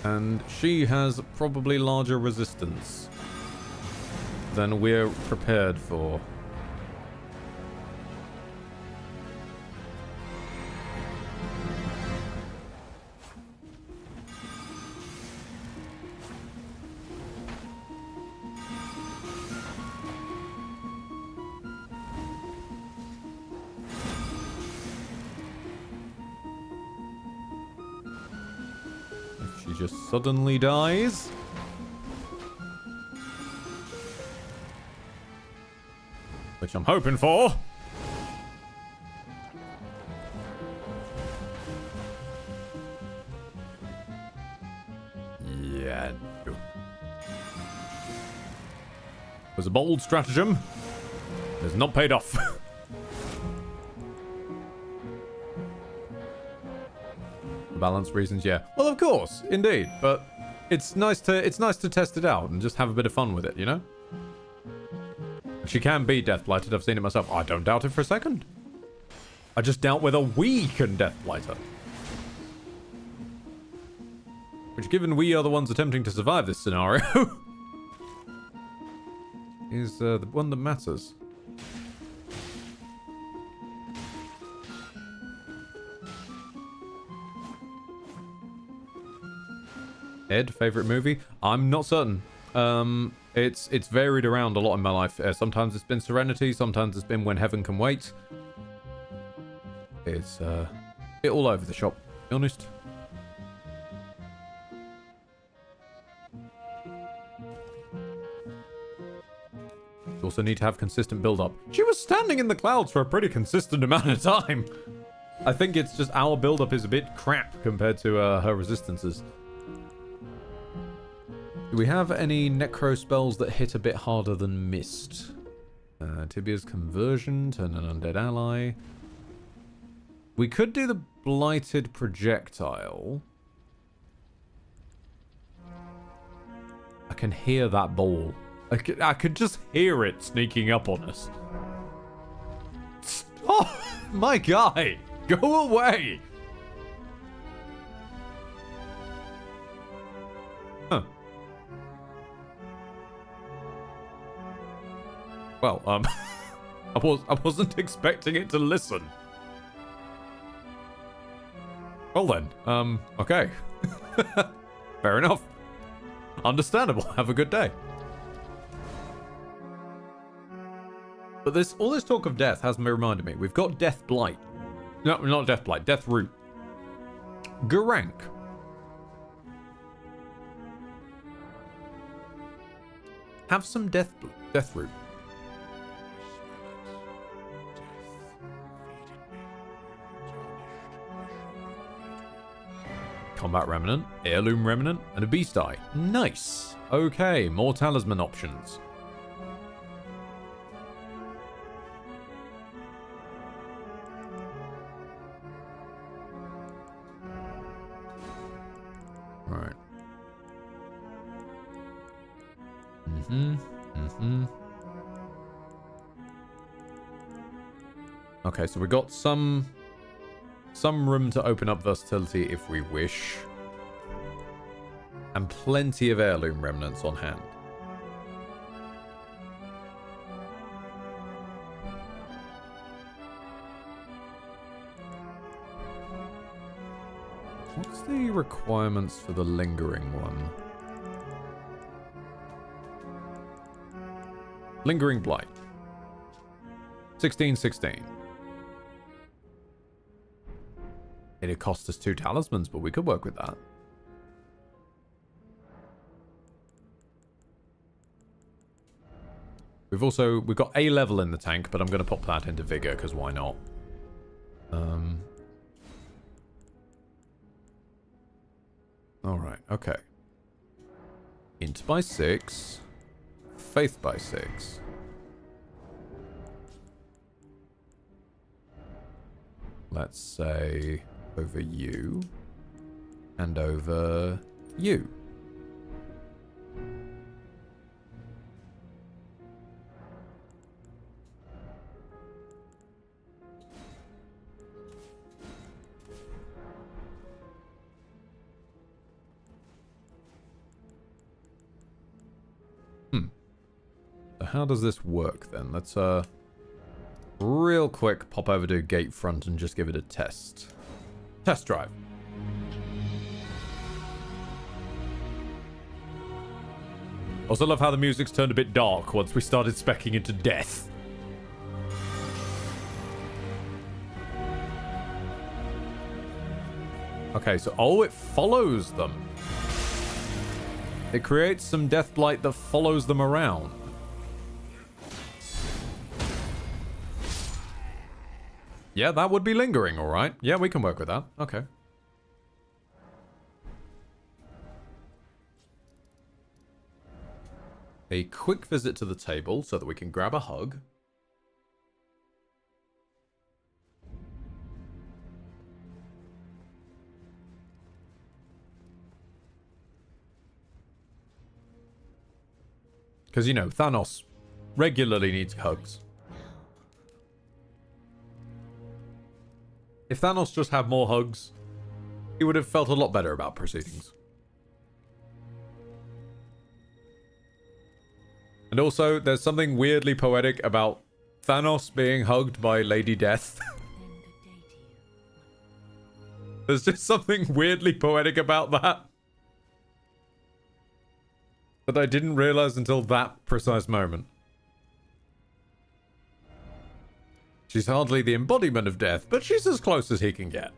And she has probably larger resistance than we're prepared for. Just suddenly dies. Which I'm hoping for. Yeah. Was a bold stratagem. Has not paid off. Balance reasons, yeah. Well, of course, indeed, but it's nice to test it out and just have a bit of fun with it, you know? She can be Death Blighted, I've seen it myself. I don't doubt it for a second. I just doubt whether we can Death Blight her. Which, given we are the ones attempting to survive this scenario, is the one that matters. Ed, favorite movie? I'm not certain. It's varied around a lot in my life. Sometimes it's been Serenity, sometimes it's been When Heaven Can Wait. It's a bit all over the shop, to be honest. You also need to have consistent build-up. She was standing in the clouds for a pretty consistent amount of time. I think it's just our build-up is a bit crap compared to her resistances. Do we have any necro spells that hit a bit harder than Mist? Tibia's Conversion, turn an undead ally. We could do the Blighted Projectile. I can hear that ball. I could just hear it sneaking up on us. Oh, my guy! Go away! Huh. Well, I wasn't expecting it to listen. Well then, okay. Fair enough. Understandable. Have a good day. But all this talk of death has reminded me. We've got Death Blight. No, not Death Blight. Death Root. Garank. Have some Death Root. combat remnant, heirloom remnant, and a beast eye. Nice. Okay, more talisman options. Alright. Okay, so we got some room to open up versatility if we wish. And plenty of heirloom remnants on hand. What's the requirements for the lingering one? Lingering Blight. 1616. It'd cost us 2 talismans, but we could work with that. We've got A level in the tank, but I'm going to pop that into Vigor, because why not? Alright, okay. Int by 6. Faith by 6. Let's say over you and over you. So how does this work then? Let's real quick pop over to Gatefront and just give it a test. Test drive. Also love how the music's turned a bit dark once we started speccing into death. Okay, so it follows them. It creates some death blight that follows them around. Yeah, that would be lingering, all right. Yeah, we can work with that. Okay. A quick visit to the table so that we can grab a hug. Because, you know, Thanos regularly needs hugs. If Thanos just had more hugs, he would have felt a lot better about proceedings. And also, there's something weirdly poetic about Thanos being hugged by Lady Death. There's just something weirdly poetic about that. That I didn't realize until that precise moment. She's hardly the embodiment of death, but she's as close as he can get.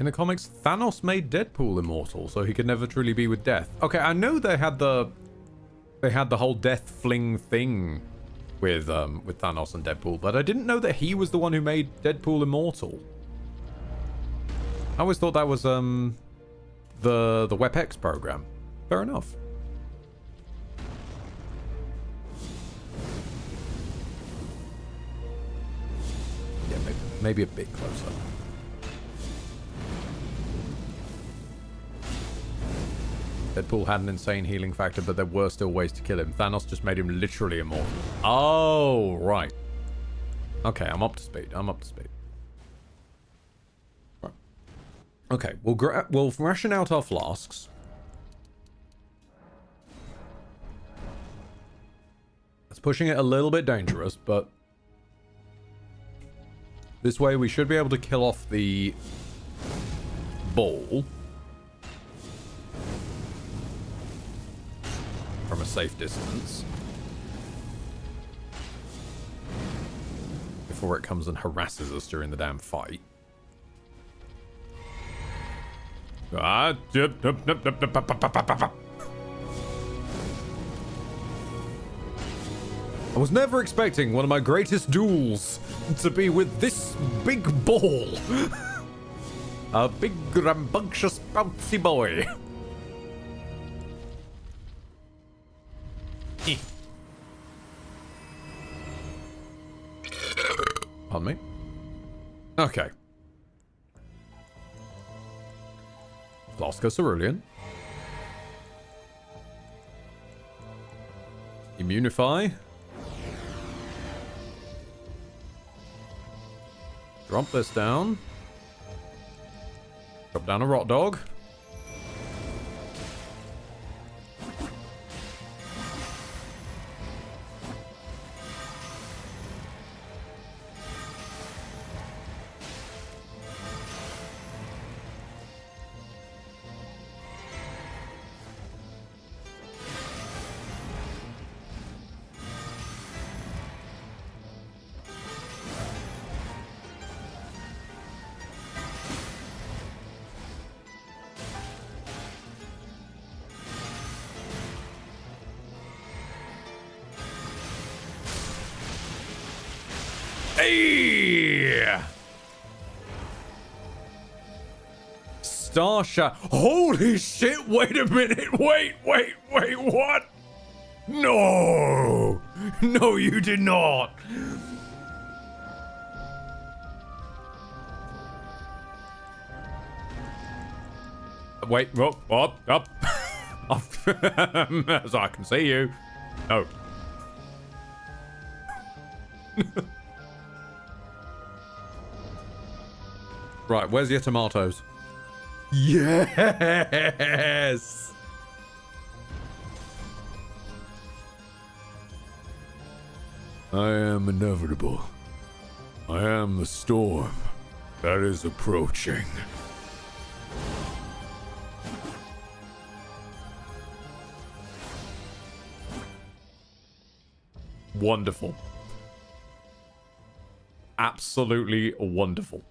In the comics, Thanos made Deadpool immortal, so he could never truly be with death. Okay, I know they had the whole death fling thing with Thanos and Deadpool, but I didn't know that he was the one who made Deadpool immortal. I always thought that was the WebEx program. Fair enough. Yeah, maybe a bit closer. Deadpool had an insane healing factor, but there were still ways to kill him. Thanos just made him literally immortal. Oh, right. Okay, I'm up to speed. Right. Okay, we'll ration out our flasks. That's pushing it a little bit dangerous, but this way we should be able to kill off the ball from a safe distance before it comes and harasses us during the damn fight. I was never expecting one of my greatest duels to be with this big ball. A big, rambunctious, bouncy boy. Pardon me. Okay. Flaska Cerulean. Immunify. Drop this down. Drop down a Rot Dog. Hey! Starsha. Holy shit, wait a minute. Wait, what? No! No, you did not. Wait, up. So I can see you. No. Right, where's your tomatoes? Yes! I am inevitable. I am the storm that is approaching. Wonderful. Absolutely wonderful.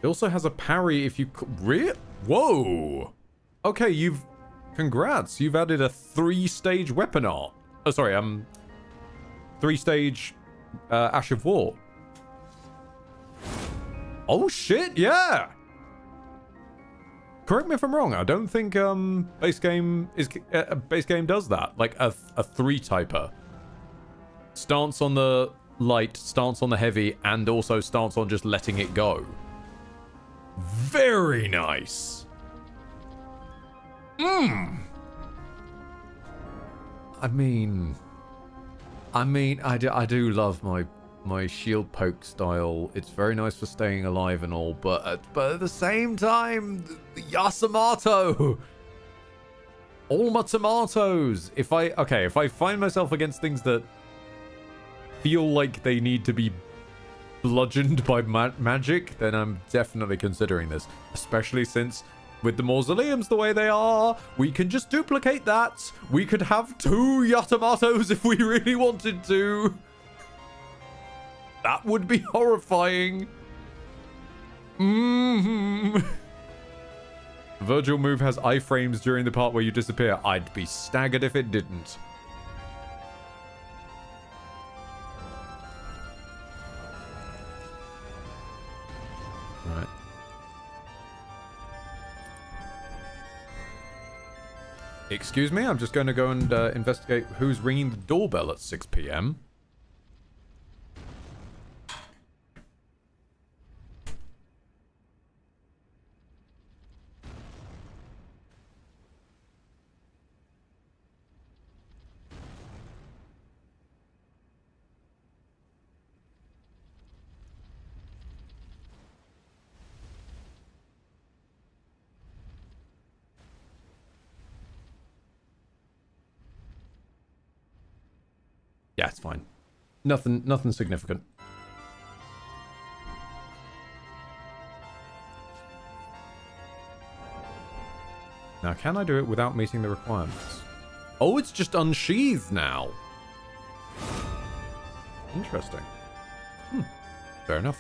It also has a parry if you... Whoa! Okay, you've... Congrats, you've added a 3-stage weapon art. Oh, sorry, 3-stage Ash of War. Oh, shit, yeah! Correct me if I'm wrong, I don't think base game does that. Like a 3-typer. Stance on the light, stance on the heavy, and also stance on just letting it go. Very nice. I mean, I do love my shield poke style. It's very nice for staying alive and all, but at the same time, the Yasumato. All my tomatoes. If I find myself against things that feel like they need to be bludgeoned by magic, then I'm definitely considering this. Especially since, with the mausoleums the way they are, we can just duplicate that. We could have 2 Yatomatos if we really wanted to. That would be horrifying. Virgil move has iframes during the part where you disappear. I'd be staggered if it didn't. Right. Excuse me, I'm just going to go and investigate who's ringing the doorbell at 6 p.m. Yeah, it's fine. Nothing significant. Now, can I do it without meeting the requirements? Oh, it's just unsheathed now. Interesting. Fair enough.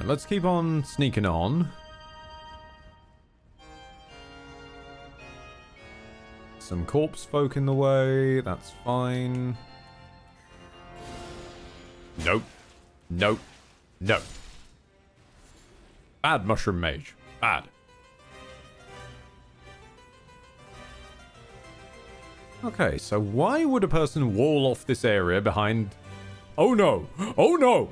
let's keep on sneaking on. Some corpse folk in the way. That's fine. Nope. Nope. Nope. Bad mushroom mage. Bad. Okay, so why would a person wall off this area behind... Oh no! Oh no!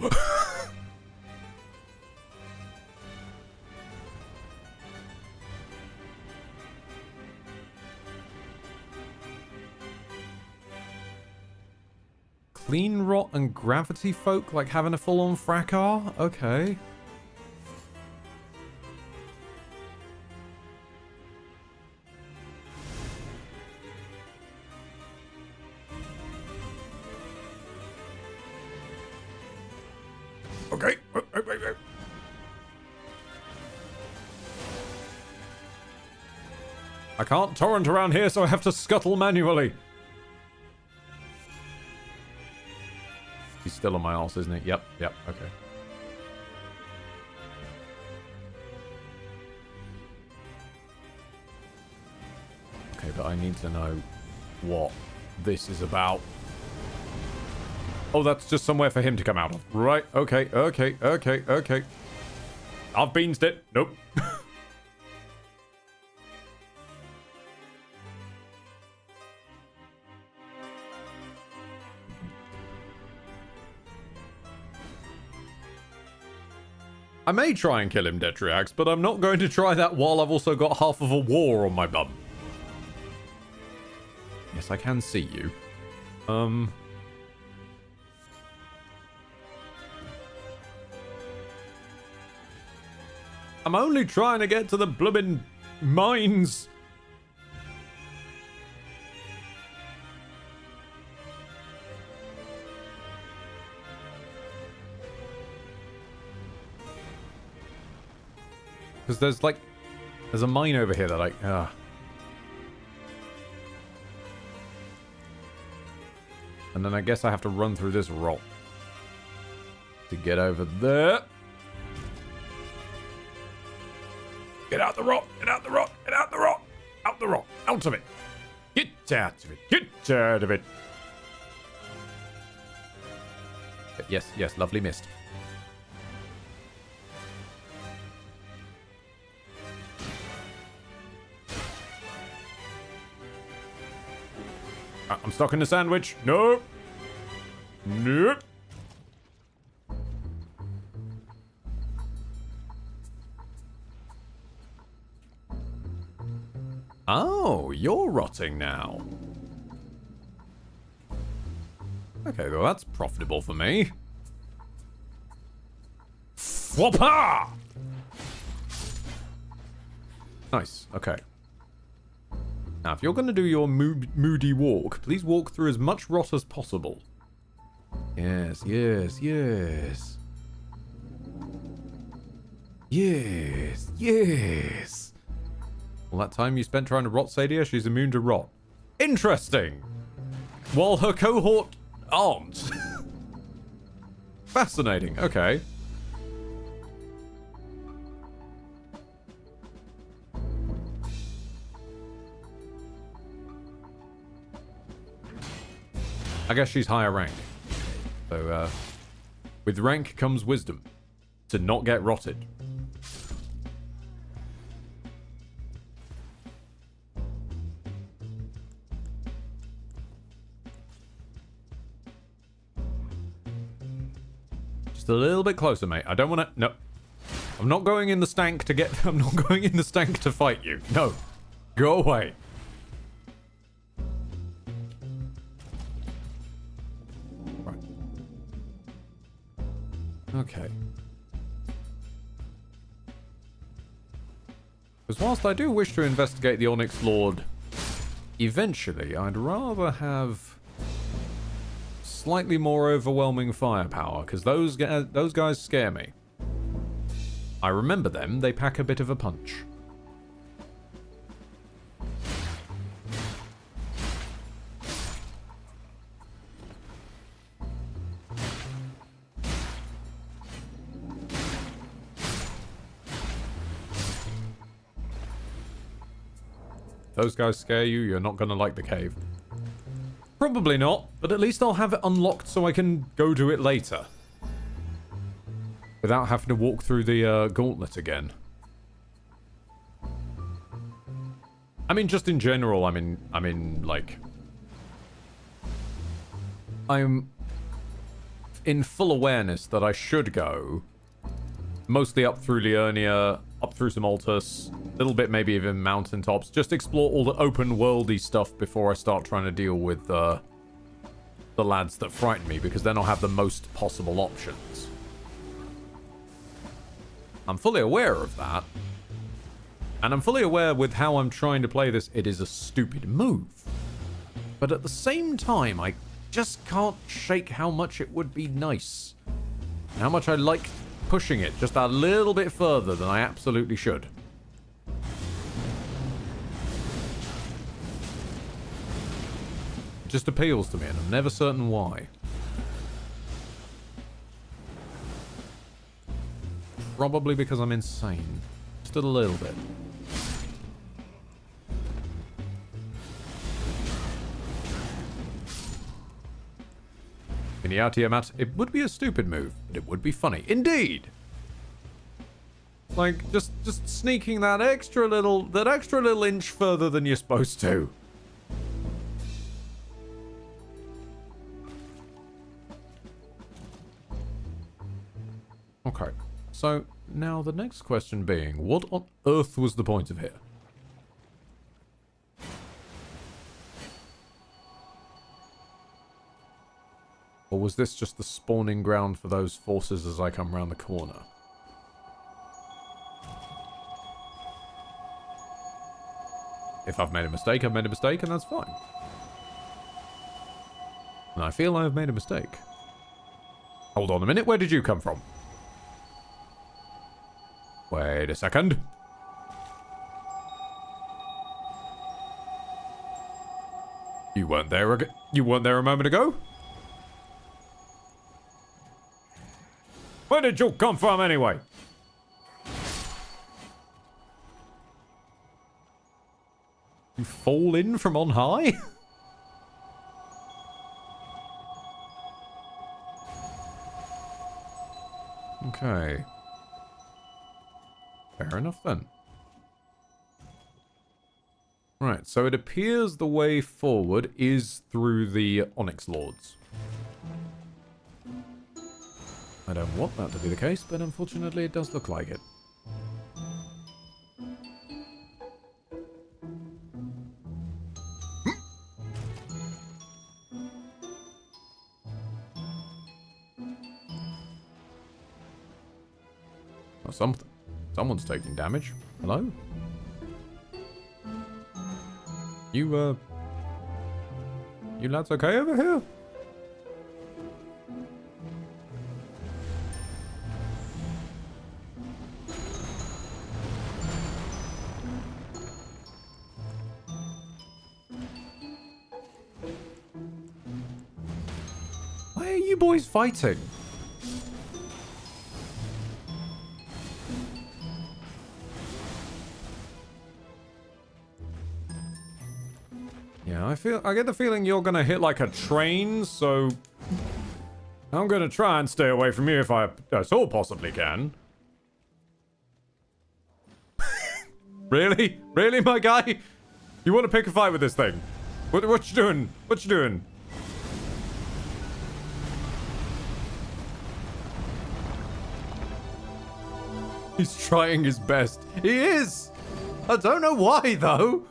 Clean rot and gravity folk, like having a full-on fracas? Okay. Okay. I can't torrent around here, so I have to scuttle manually. He's still on my arse, isn't he? Yep, okay. Okay, but I need to know what this is about. Oh, that's just somewhere for him to come out of. Right, okay. I've beansed it. Nope. I may try and kill him, Detriax, but I'm not going to try that while I've also got half of a war on my bum. Yes, I can see you. I'm only trying to get to the blooming mines. Because there's a mine over here that And then I guess I have to run through this rock to get over there. Get out the rock, get out the rock, get out the rock, out the rock, out of it. Get out of it, get out of it. Yes, lovely mist. I'm stuck in the sandwich. Nope. Nope. Oh, you're rotting now. Okay, well, that's profitable for me. Whoppa! Nice, okay. Now, if you're going to do your moody walk, please walk through as much rot as possible. Yes. Well, that time you spent trying to rot Sadia, she's immune to rot. Interesting! While her cohort aren't. Fascinating, okay. I guess she's higher rank. So, with rank comes wisdom. To not get rotted. Just a little bit closer, mate. I don't want to... No. I'm not going in the stank to get... I'm not going in the stank to fight you. No. Go away. Okay. Because whilst I do wish to investigate the Onyx Lord eventually, I'd rather have slightly more overwhelming firepower, because those guys scare me. I remember them, they pack a bit of a punch. those guys scare you, you're not going to like the cave. Probably not, but at least I'll have it unlocked so I can go to it later. Without having to walk through the gauntlet again. I mean, just in general, I mean, like... I'm in full awareness that I should go mostly up through Liurnia, up through some Altus, a little bit maybe even mountaintops. Just explore all the open worldy stuff before I start trying to deal with the lads that frighten me, because then I'll have the most possible options. I'm fully aware of that. And I'm fully aware with how I'm trying to play this, it is a stupid move. But at the same time, I just can't shake how much it would be nice. How much I like pushing it just a little bit further than I absolutely should. It just appeals to me, and I'm never certain why. Probably because I'm insane. Just a little bit. Tiamat, it would be a stupid move, but it would be funny. Indeed! Like, just sneaking that extra little inch further than you're supposed to. Okay, so now the next question being, what on earth was the point of here? Or was this just the spawning ground for those forces as I come round the corner? If I've made a mistake, I've made a mistake, and that's fine. And I feel I've made a mistake. Hold on a minute, where did you come from? Wait a second. You weren't there a moment ago? Where did you come from anyway? You fall in from on high? Okay. Fair enough then. Right, so it appears the way forward is through the Onyx Lords. I don't want that to be the case, but unfortunately it does look like it. Oh, someone's taking damage. Hello? You lads okay over here? Why are you boys fighting? Yeah, I get the feeling you're gonna hit like a train, so I'm gonna try and stay away from you if I at all possibly can. Really? Really, my guy? You want to pick a fight with this thing? What you doing? What you doing? He's trying his best. He is! I don't know why, though.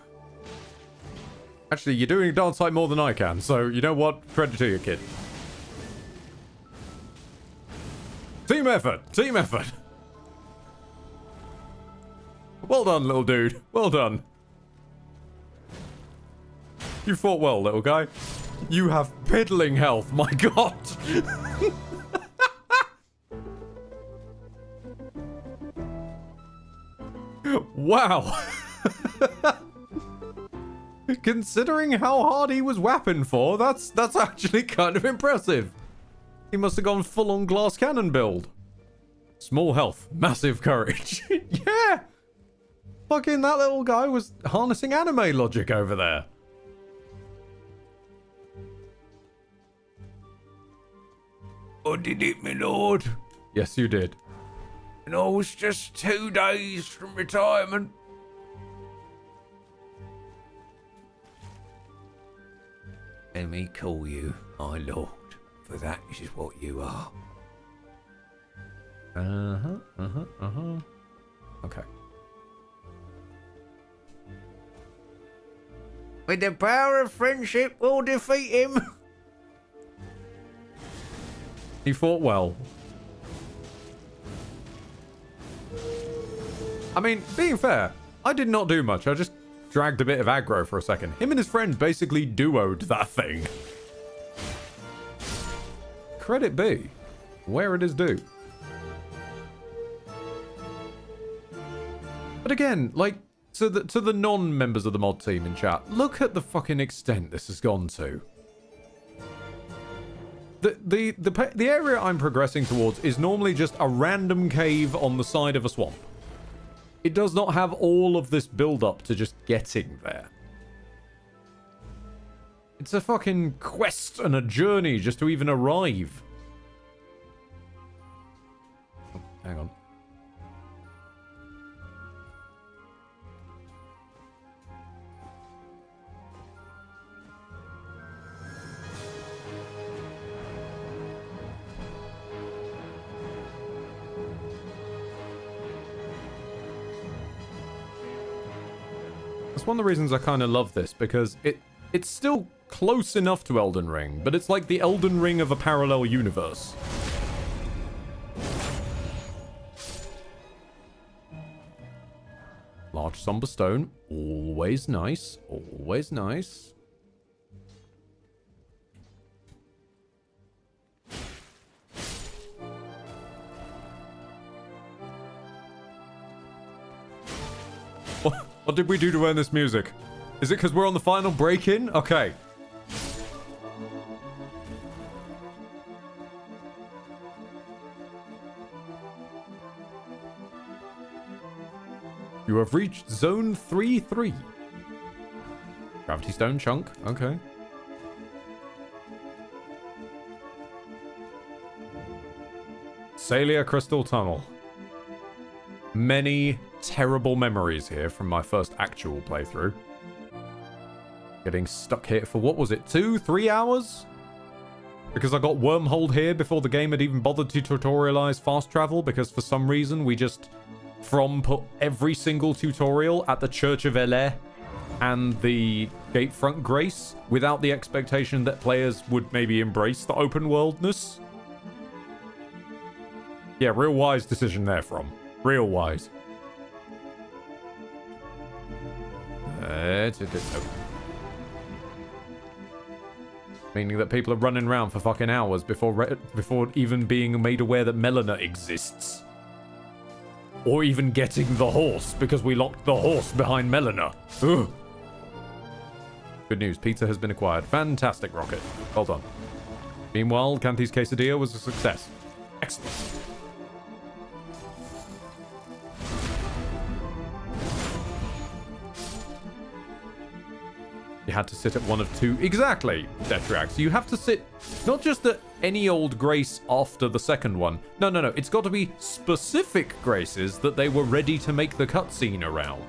Actually, you're doing a darn sight more than I can, so you know what? Credit to you, kid. Team effort! Team effort! Well done, little dude. Well done. You fought well, little guy. You have piddling health, my god! Wow! Considering how hard he was whapping for, that's actually kind of impressive. He must have gone full-on glass cannon build. Small health, massive courage. Yeah! Fucking that little guy was harnessing anime logic over there. I did it, my lord. Yes, you did. And I was just 2 days from retirement. Let me call you my lord, for that is what you are. Okay. With the power of friendship, we'll defeat him. He fought well. I mean, being fair, I did not do much. I just dragged a bit of aggro for a second. Him and his friend basically duoed that thing. Credit be where it is due. But again, like, to the non-members of the mod team in chat, look at the fucking extent this has gone to. The area I'm progressing towards is normally just a random cave on the side of a swamp. It does not have all of this build-up to just getting there. It's a fucking quest and a journey just to even arrive. Oh, hang on. That's one of the reasons I kind of love this, because it's still close enough to Elden Ring, but it's like the Elden Ring of a parallel universe. Large somber stone, always nice, always nice. What did we do to earn this music? Is it because we're on the final break-in? Okay. You have reached Zone 3-3. Gravity Stone chunk. Okay. Salia Crystal Tunnel. Many terrible memories here from my first actual playthrough. Getting stuck here for, what was it, 2-3 hours? Because I got wormholed here before the game had even bothered to tutorialize fast travel, because for some reason we just put every single tutorial at the Church of Eleh and the Gatefront Grace without the expectation that players would maybe embrace the open worldness. Yeah, real wise decision there from. Real wise. Meaning that people are running around for fucking hours before even being made aware that Melina exists. Or even getting the horse, because we locked the horse behind Melina. Ugh. Good news, pizza has been acquired. Fantastic, Rocket. Well done. Meanwhile, Canty's quesadilla was a success. Excellent. You had to sit at one of two. Exactly, Detrax. You have to sit not just at any old grace after the second one. No. It's got to be specific graces that they were ready to make the cutscene around.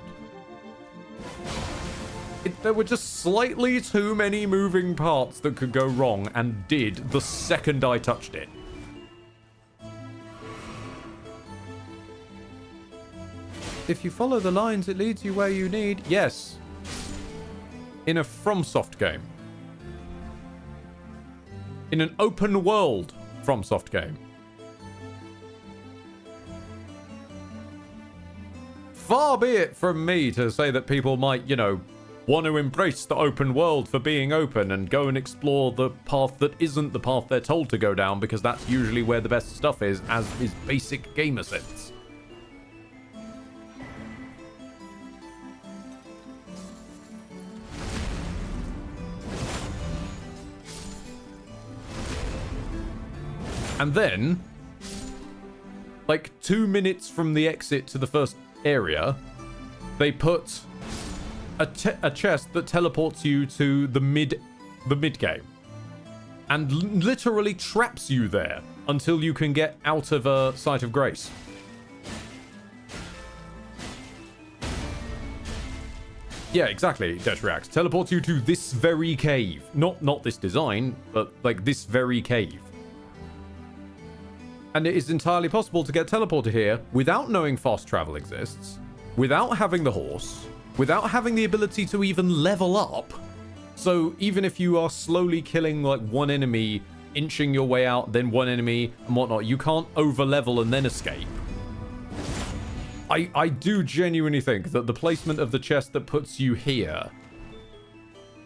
There were just slightly too many moving parts that could go wrong, and did the second I touched it. If you follow the lines, it leads you where you need. Yes. In a FromSoft game. In an open world FromSoft game. Far be it from me to say that people might, want to embrace the open world for being open and go and explore the path that isn't the path they're told to go down, because that's usually where the best stuff is, as is basic gamer sense. And then, like 2 minutes from the exit to the first area, they put a chest that teleports you to the mid game, and literally traps you there until you can get out of a Sight of Grace. Yeah, exactly, Detriax. Teleports you to this very cave. Not this design, but like this very cave. And it is entirely possible to get teleported here without knowing fast travel exists, without having the horse, without having the ability to even level up. So even if you are slowly killing like one enemy, inching your way out, then one enemy and whatnot, you can't over level and then escape. I do genuinely think that the placement of the chest that puts you here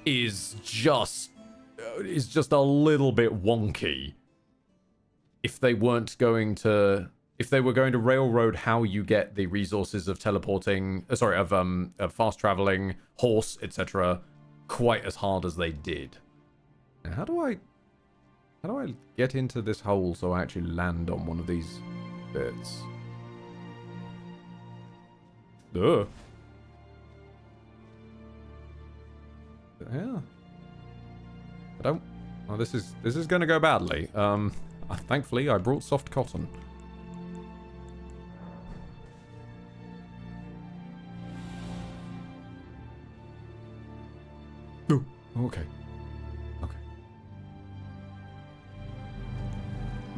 is just a little bit wonky. If they weren't going to, if they were going to railroad how you get the resources of teleporting, of fast traveling, horse, etc., quite as hard as they did. Now, how do I get into this hole so I actually land on one of these bits? Duh. Yeah. I don't. Well, this is going to go badly. Thankfully, I brought soft cotton. Oh, okay. Okay.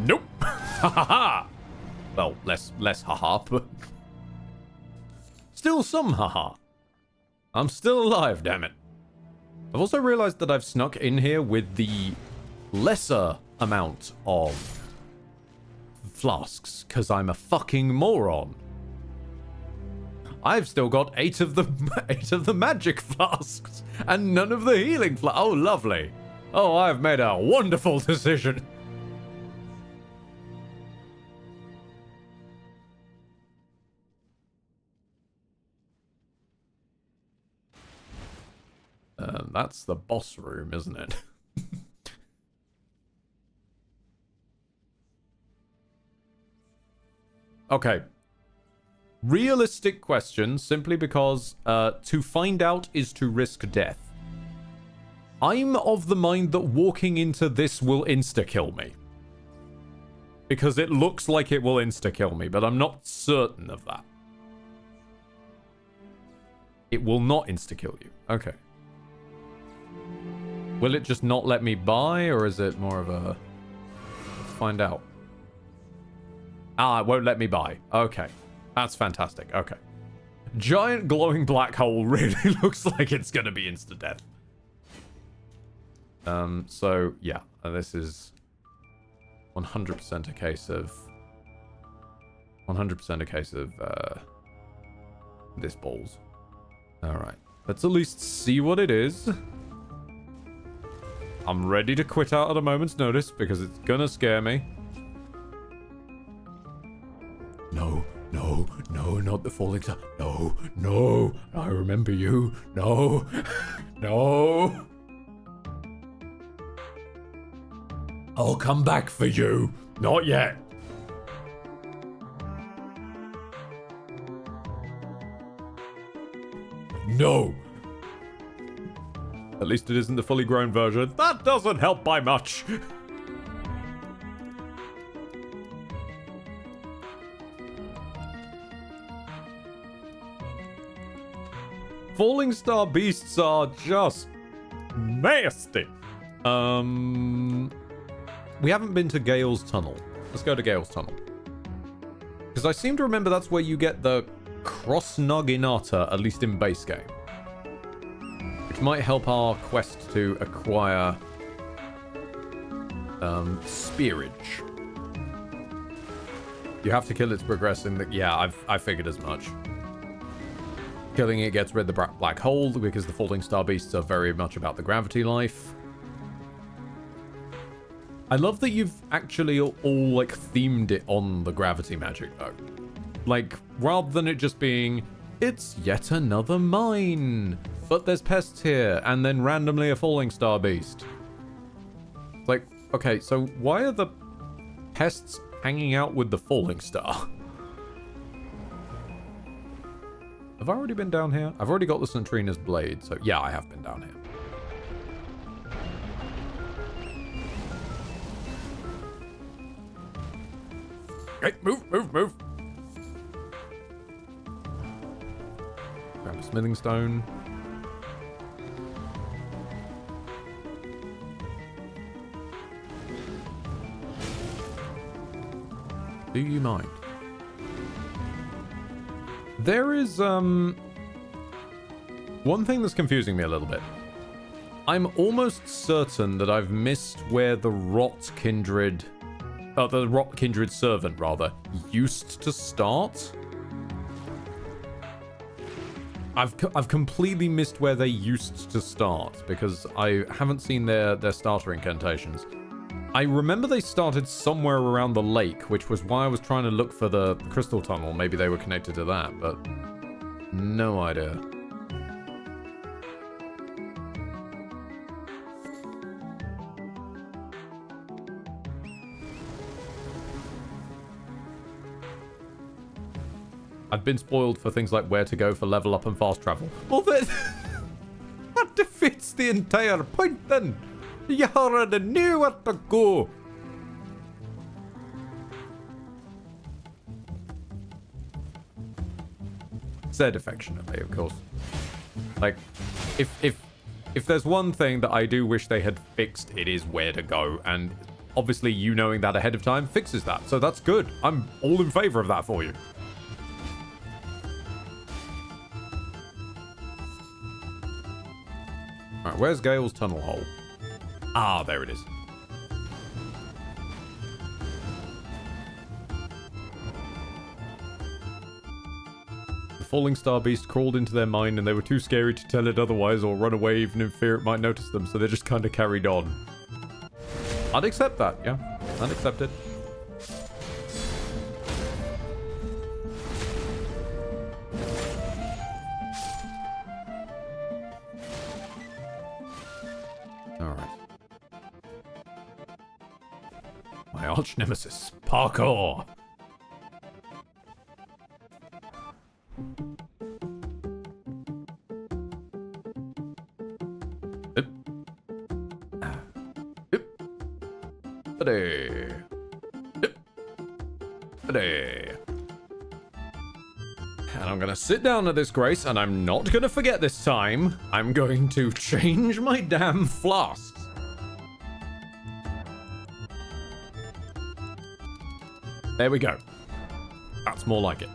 Nope. Ha ha ha. Well, less ha ha, but still some haha. I'm still alive, damn it. I've also realized that I've snuck in here with the lesser amount of flasks, because I'm a fucking moron. I've still got 8 of the magic flasks, and none of the healing flasks. Oh, lovely. Oh, I've made a wonderful decision. That's the boss room, isn't it? Okay. Realistic question, simply because to find out is to risk death. I'm of the mind that walking into this will insta-kill me. Because it looks like it will insta-kill me, but I'm not certain of that. It will not insta-kill you. Okay. Will it just not let me buy, or is it more of a... Let's find out. Ah, it won't let me buy. Okay. That's fantastic. Okay. Giant glowing black hole really looks like it's going to be insta-death. So, yeah. This is 100% a case of... 100% a case of, this balls. Alright. Let's at least see what it is. I'm ready to quit out at a moment's notice because it's gonna scare me. No, no, no, not the falling star. No, no, I remember you. No, no. I'll come back for you. Not yet. No. At least it isn't the fully grown version. That doesn't help by much. Falling star beasts are just nasty. We haven't been to Gale's Tunnel. Let's go to Gale's Tunnel. Because I seem to remember that's where you get the Cross-Noginata, at least in base game. Which might help our quest to acquire Spearage. You have to kill it to progress in the... Yeah, I figured as much. Killing it gets rid of the black hole, because the falling star beasts are very much about the gravity life. I love that you've actually all like themed it on the gravity magic though. Like, rather than it just being, it's yet another mine, but there's pests here, and then randomly a falling star beast. It's like, okay, so why are the pests hanging out with the falling star? Have I already been down here? I've already got the Centrina's blade, so yeah, I have been down here. Okay, move. Grab a smithing stone. Do you mind? There is, one thing that's confusing me a little bit. I'm almost certain that I've missed where the Rot Kindred... the Rot Kindred servant, rather, used to start. I've completely missed where they used to start, because I haven't seen their starter incantations. I remember they started somewhere around the lake, which was why I was trying to look for the crystal tunnel. Maybe they were connected to that, but no idea. I've been spoiled for things like where to go for level up and fast travel. Well, that defeats the entire point then. You already knew where to go. Said affectionately, of course. Like, if there's one thing that I do wish they had fixed, it is where to go. And obviously you knowing that ahead of time fixes that. So that's good. I'm all in favor of that for you. Alright, where's Gale's tunnel hole? Ah, there it is. The falling star beast crawled into their mind and they were too scary to tell it otherwise or run away even in fear it might notice them, so they just kind of carried on. I'd accept that, yeah. I'd accept it. Arch nemesis, parkour. And I'm gonna sit down at this grace, and I'm not gonna forget this time. I'm going to change my damn flasks. There we go. That's more like it.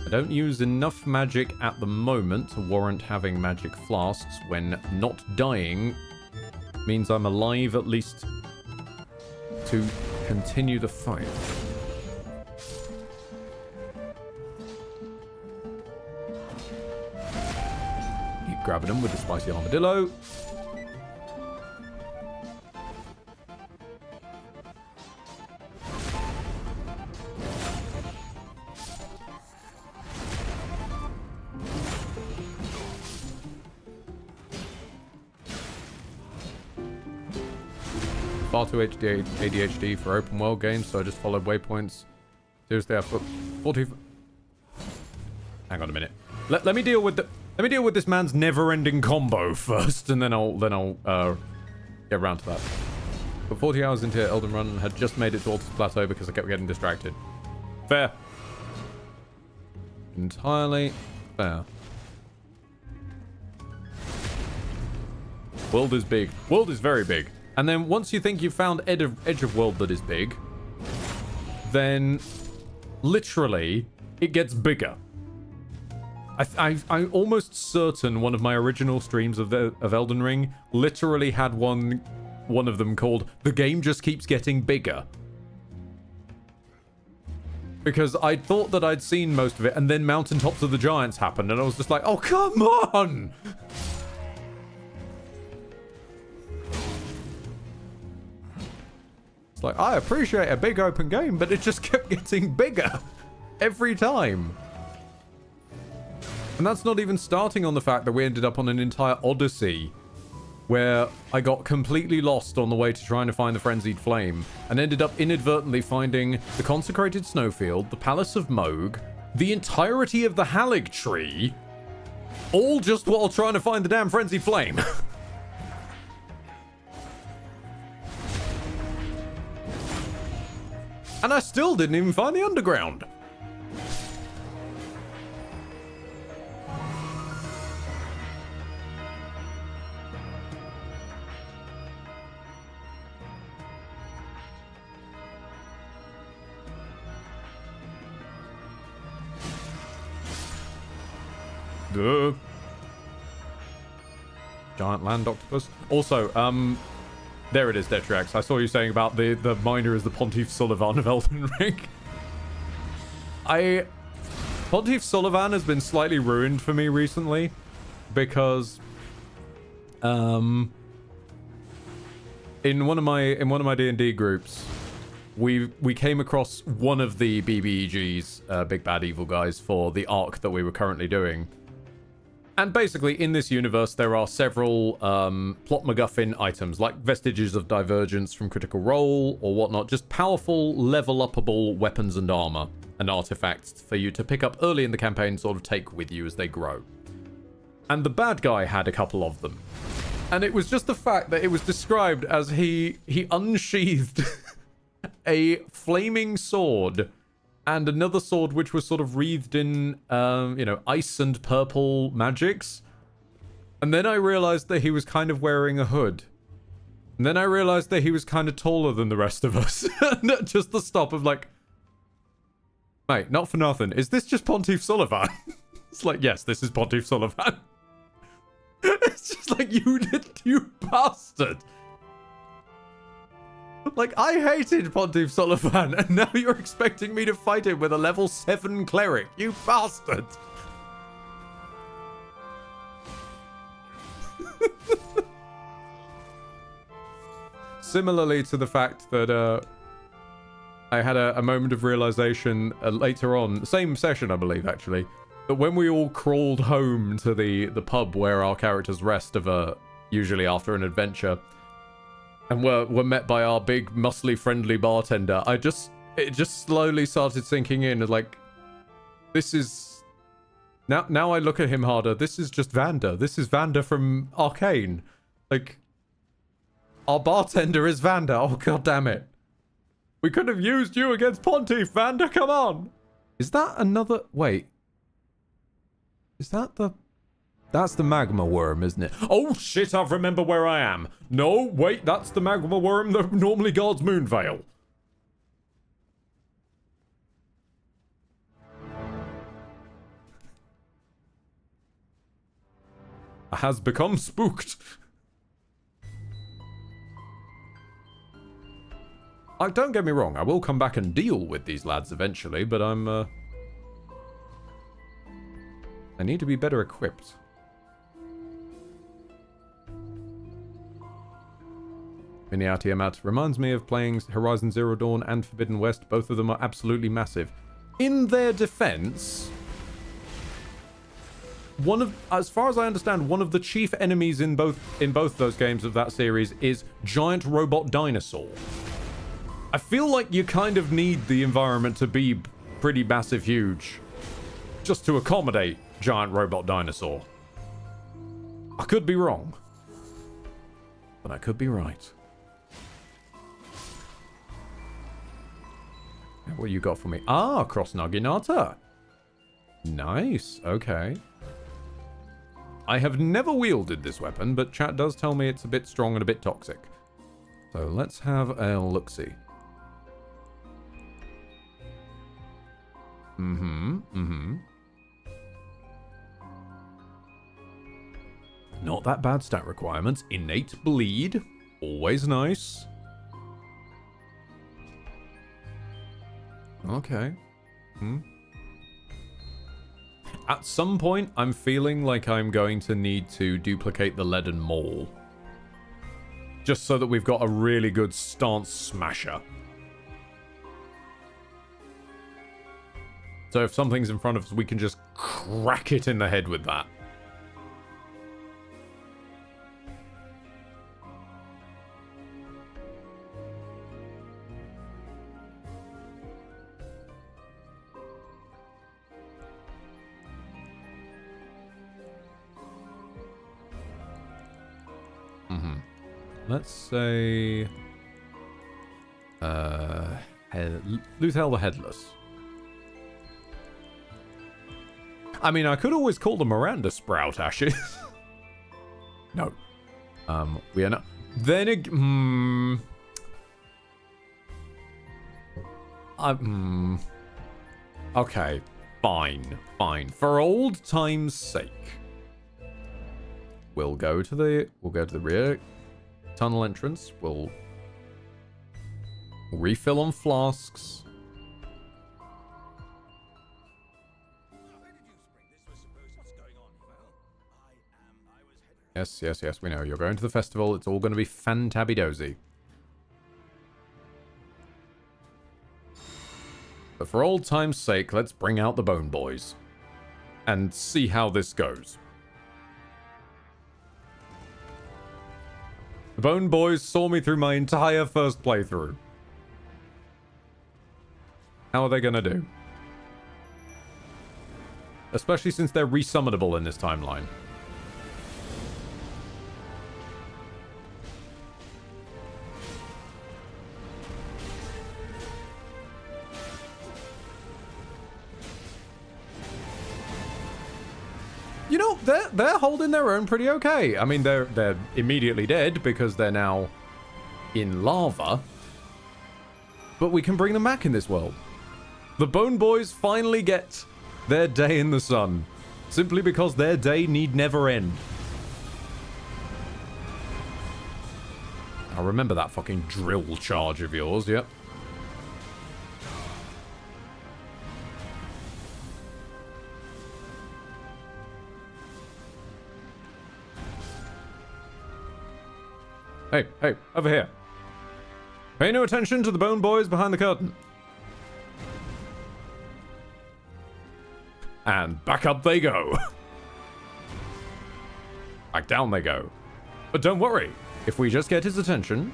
I don't use enough magic at the moment to warrant having magic flasks when not dying means I'm alive at least to continue the fight. Keep grabbing them with the spicy armadillo. Far too ADHD for open world games, so I just followed waypoints. Seriously, I've put 40. Hang on a minute. Let me deal with this man's never-ending combo first, and then I'll get around to that. But 40 hours into Elden Run and had just made it to Altus Plateau because I kept getting distracted. Fair. Entirely fair. World is big. World is very big. And then once you think you've found edge of world that is big, then literally it gets bigger. I'm almost certain one of my original streams of Elden Ring literally had one of them called "The Game Just Keeps Getting Bigger." Because I thought that I'd seen most of it, and then Mountaintops of the Giants happened, and I was just like, oh, come on! Like, I appreciate a big open game, but it just kept getting bigger every time. And that's not even starting on the fact that we ended up on an entire odyssey where I got completely lost on the way to trying to find the Frenzied Flame and ended up inadvertently finding the Consecrated Snowfield, the Palace of Moog, the entirety of the Halig tree, all just while trying to find the damn frenzied flame. And I still didn't even find the underground. Duh. Giant land octopus. Also, there it is, Detriax. I saw you saying about the miner is the Pontiff Sullivan of Elden Ring. Pontiff Sullivan has been slightly ruined for me recently because in one of my D&D groups, we came across one of the BBEG's big bad evil guys for the arc that we were currently doing. And basically, in this universe, there are several plot MacGuffin items, like vestiges of divergence from Critical Role or whatnot, just powerful, level-upable weapons and armor and artifacts for you to pick up early in the campaign, sort of take with you as they grow. And the bad guy had a couple of them. And it was just the fact that it was described as he unsheathed a flaming sword and another sword which was sort of wreathed in, ice and purple magics. And then I realized that he was kind of wearing a hood. And then I realized that he was kind of taller than the rest of us. Just the stop of like, mate, not for nothing. Is this just Pontiff Sullivan? It's like, yes, this is Pontiff Sullivan. It's just like, you bastard. Like, I hated Pontiff Sullivan, and now you're expecting me to fight him with a level 7 cleric. You bastard! Similarly to the fact that I had a moment of realization later on, same session I believe actually, that when we all crawled home to the pub where our characters rest usually after an adventure, and were met by our big, muscly, friendly bartender, it just slowly started sinking in. Like, this is... Now I look at him harder. This is just Vanda. This is Vanda from Arcane. Like, our bartender is Vanda. Oh, god damn it. We could have used you against Pontiff, Vanda. Come on. Is that another... Wait. Is that the... That's the magma worm, isn't it? Oh, shit, I remember where I am. No, wait, that's the magma worm that normally guards Moonvale. I has become spooked. Don't get me wrong, I will come back and deal with these lads eventually, but I need to be better equipped. Miniati Amat reminds me of playing Horizon Zero Dawn and Forbidden West. Both of them are absolutely massive. In their defense, as far as I understand, one of the chief enemies in both those games of that series is giant robot dinosaur. I feel like you kind of need the environment to be pretty massive huge just to accommodate giant robot dinosaur. I could be wrong, but I could be right. What you got for me? Ah, Cross Naginata. Nice. Okay. I have never wielded this weapon, but chat does tell me it's a bit strong and a bit toxic. So let's have a look-see. Not that bad stat requirements. Innate bleed. Always nice. Okay. At some point, I'm feeling like I'm going to need to duplicate the Leaden Maul. Just so that we've got a really good stance smasher. So if something's in front of us, we can just crack it in the head with that. Let's say... Luthel the Headless. I mean, I could always call the Miranda Sprout Ashes. No. We are not... Then again... Okay. Fine. Fine. For old time's sake. We'll go to the rear tunnel entrance. We'll refill on flasks. Yes, yes, yes, we know. You're going to the festival. It's all going to be fantabby-dozy. But for old time's sake, let's bring out the Bone Boys. And see how this goes. The Bone Boys saw me through my entire first playthrough. How are they going to do? Especially since they're resummonable in this timeline. You know, they're holding their own pretty okay. I mean, they're immediately dead because they're now in lava. But we can bring them back in this world. The Bone Boys finally get their day in the sun. Simply because their day need never end. I remember that fucking drill charge of yours, yep. Hey, hey, over here. Pay no attention to the Bone Boys behind the curtain. And back up they go. Back down they go. But don't worry, if we just get his attention...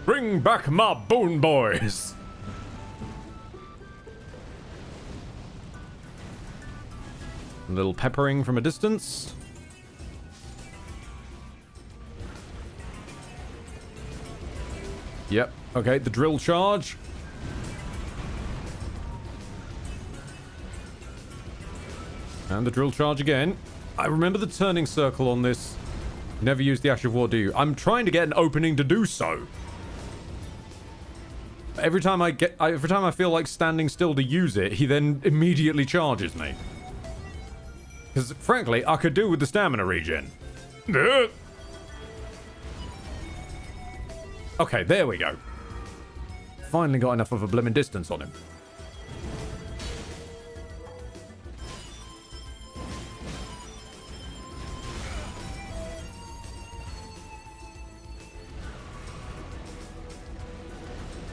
Bring back my Bone Boys! A little peppering from a distance. Yep, okay, the drill charge. And the drill charge again. I remember the turning circle on this. Never use the Ash of War, do you? I'm trying to get an opening to do so. Every time I feel like standing still to use it, he then immediately charges me. Because, frankly, I could do with the stamina regen. Okay, there we go. Finally got enough of a blimmin' distance on him.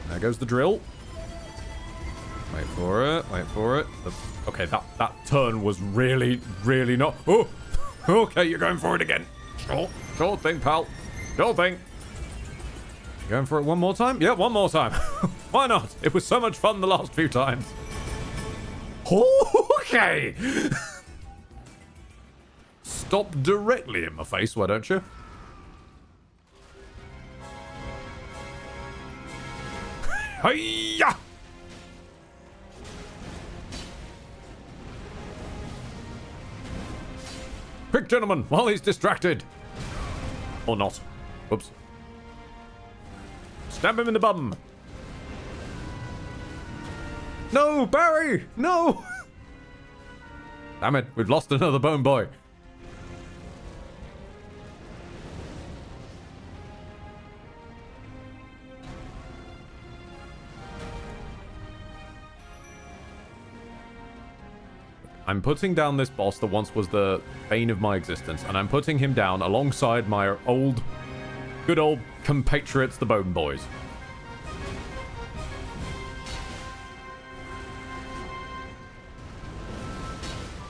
There goes the drill. Wait for it, wait for it. Okay, that turn was really, really not... Oh! Okay, you're going for it again. Sure thing, pal. Sure thing. You going for it one more time? Yeah, one more time. Why not? It was so much fun the last few times. Okay! Stop directly in my face, why don't you? Hiya! Quick, gentlemen, while he's distracted. Or not. Oops. Stab him in the bum. No, Barry! No! Damn it, we've lost another Bone Boy. I'm putting down this boss that once was the bane of my existence, and I'm putting him down alongside my good old compatriots, the Bone Boys.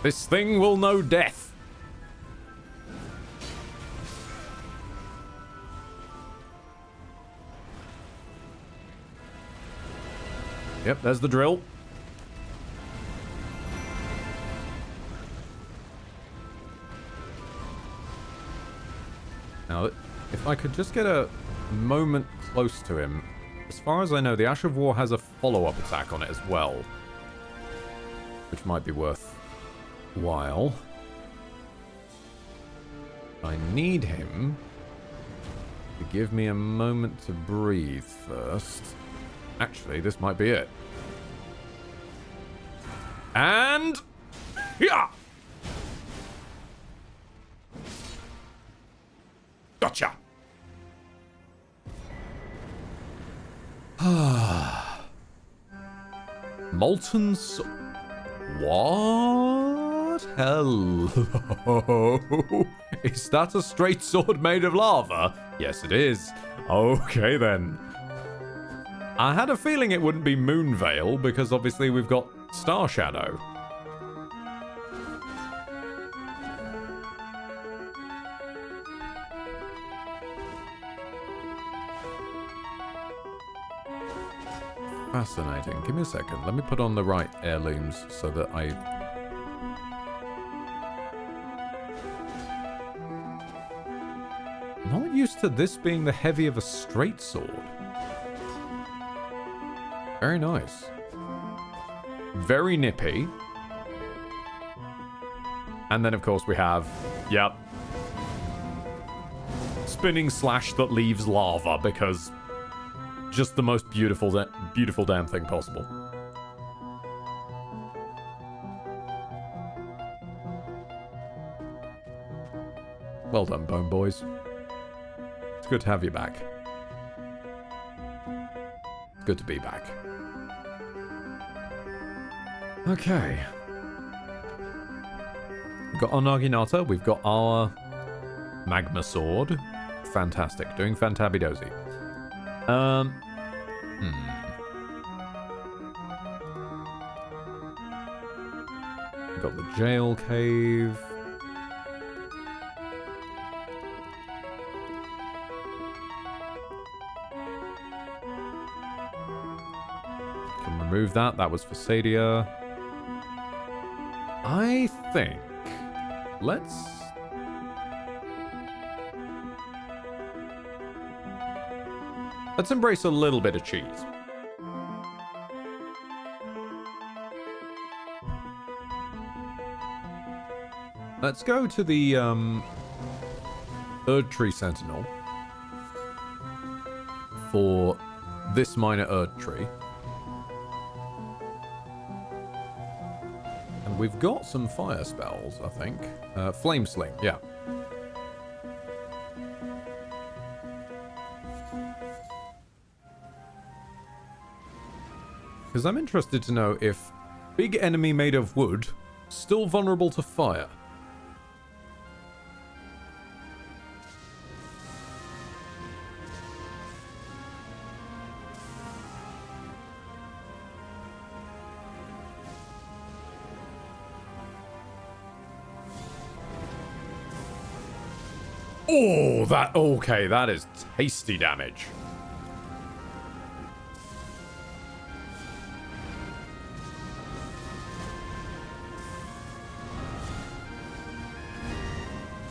This thing will know death. Yep, there's the drill. Now, if I could just get a moment close to him. As far as I know, the Ash of War has a follow-up attack on it as well. Which might be worthwhile. I need him to give me a moment to breathe first. Actually, this might be it. And... yeah! Gotcha! Molten what? Hello? Is that a straight sword made of lava? Yes, it is. Okay, then. I had a feeling it wouldn't be Moonveil, because obviously we've got Star Shadow. Fascinating. Give me a second. Let me put on the right heirlooms so that I... Not used to this being the heavy of a straight sword. Very nice. Very nippy. And then, of course, we have... yep. Spinning slash that leaves lava, because... just the most beautiful damn thing possible. Well done, Bone Boys. It's good to have you back. It's good to be back. Okay. We've got our Naginata. We've got our Magma Sword. Fantastic. Doing fantabby-dozy. We've got the jail cave. Can remove that. That was for Sadia. I think... let's... let's embrace a little bit of cheese. Let's go to the Erdtree Sentinel for this minor Erdtree. And we've got some fire spells, I think. Flame Sling, yeah. Because I'm interested to know if big enemy made of wood, still vulnerable to fire. Oh, that... okay, that is tasty damage.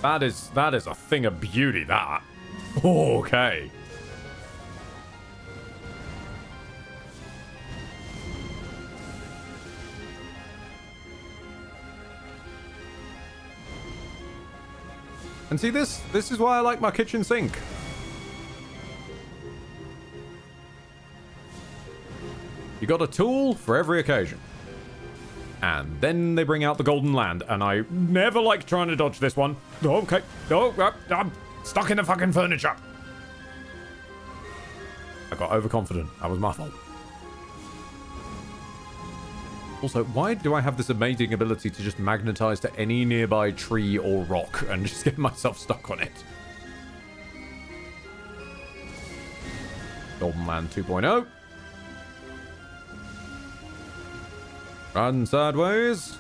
That is a thing of beauty, that. Okay. And see, this is why I like my kitchen sink. You got a tool for every occasion. And then they bring out the Golden Land, and I never like trying to dodge this one. Okay. Oh, I'm stuck in the fucking furniture. I got overconfident. That was my fault. Also, why do I have this amazing ability to just magnetize to any nearby tree or rock and just get myself stuck on it? Golden Land 2.0. Run sideways.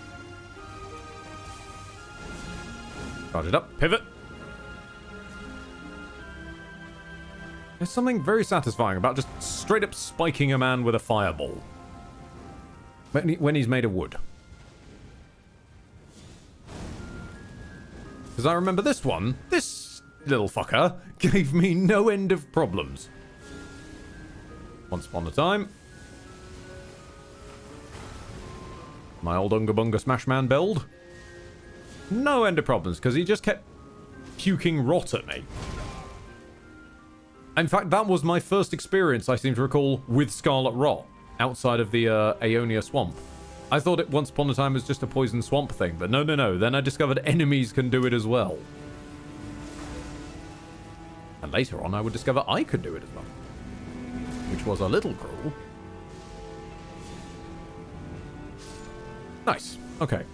Charge it up. Pivot. There's something very satisfying about just straight up spiking a man with a fireball. When he's made of wood. Because I remember this one, this little fucker, gave me no end of problems. Once upon a time. My old Unga Bunga Smash Man build. No end of problems, because he just kept puking rot at me. In fact, that was my first experience, I seem to recall, with Scarlet Rot, outside of the Aeonia Swamp. I thought it once upon a time was just a poison swamp thing, but no. Then I discovered enemies can do it as well. And later on, I would discover I could do it as well. Which was a little cruel. Nice. Okay.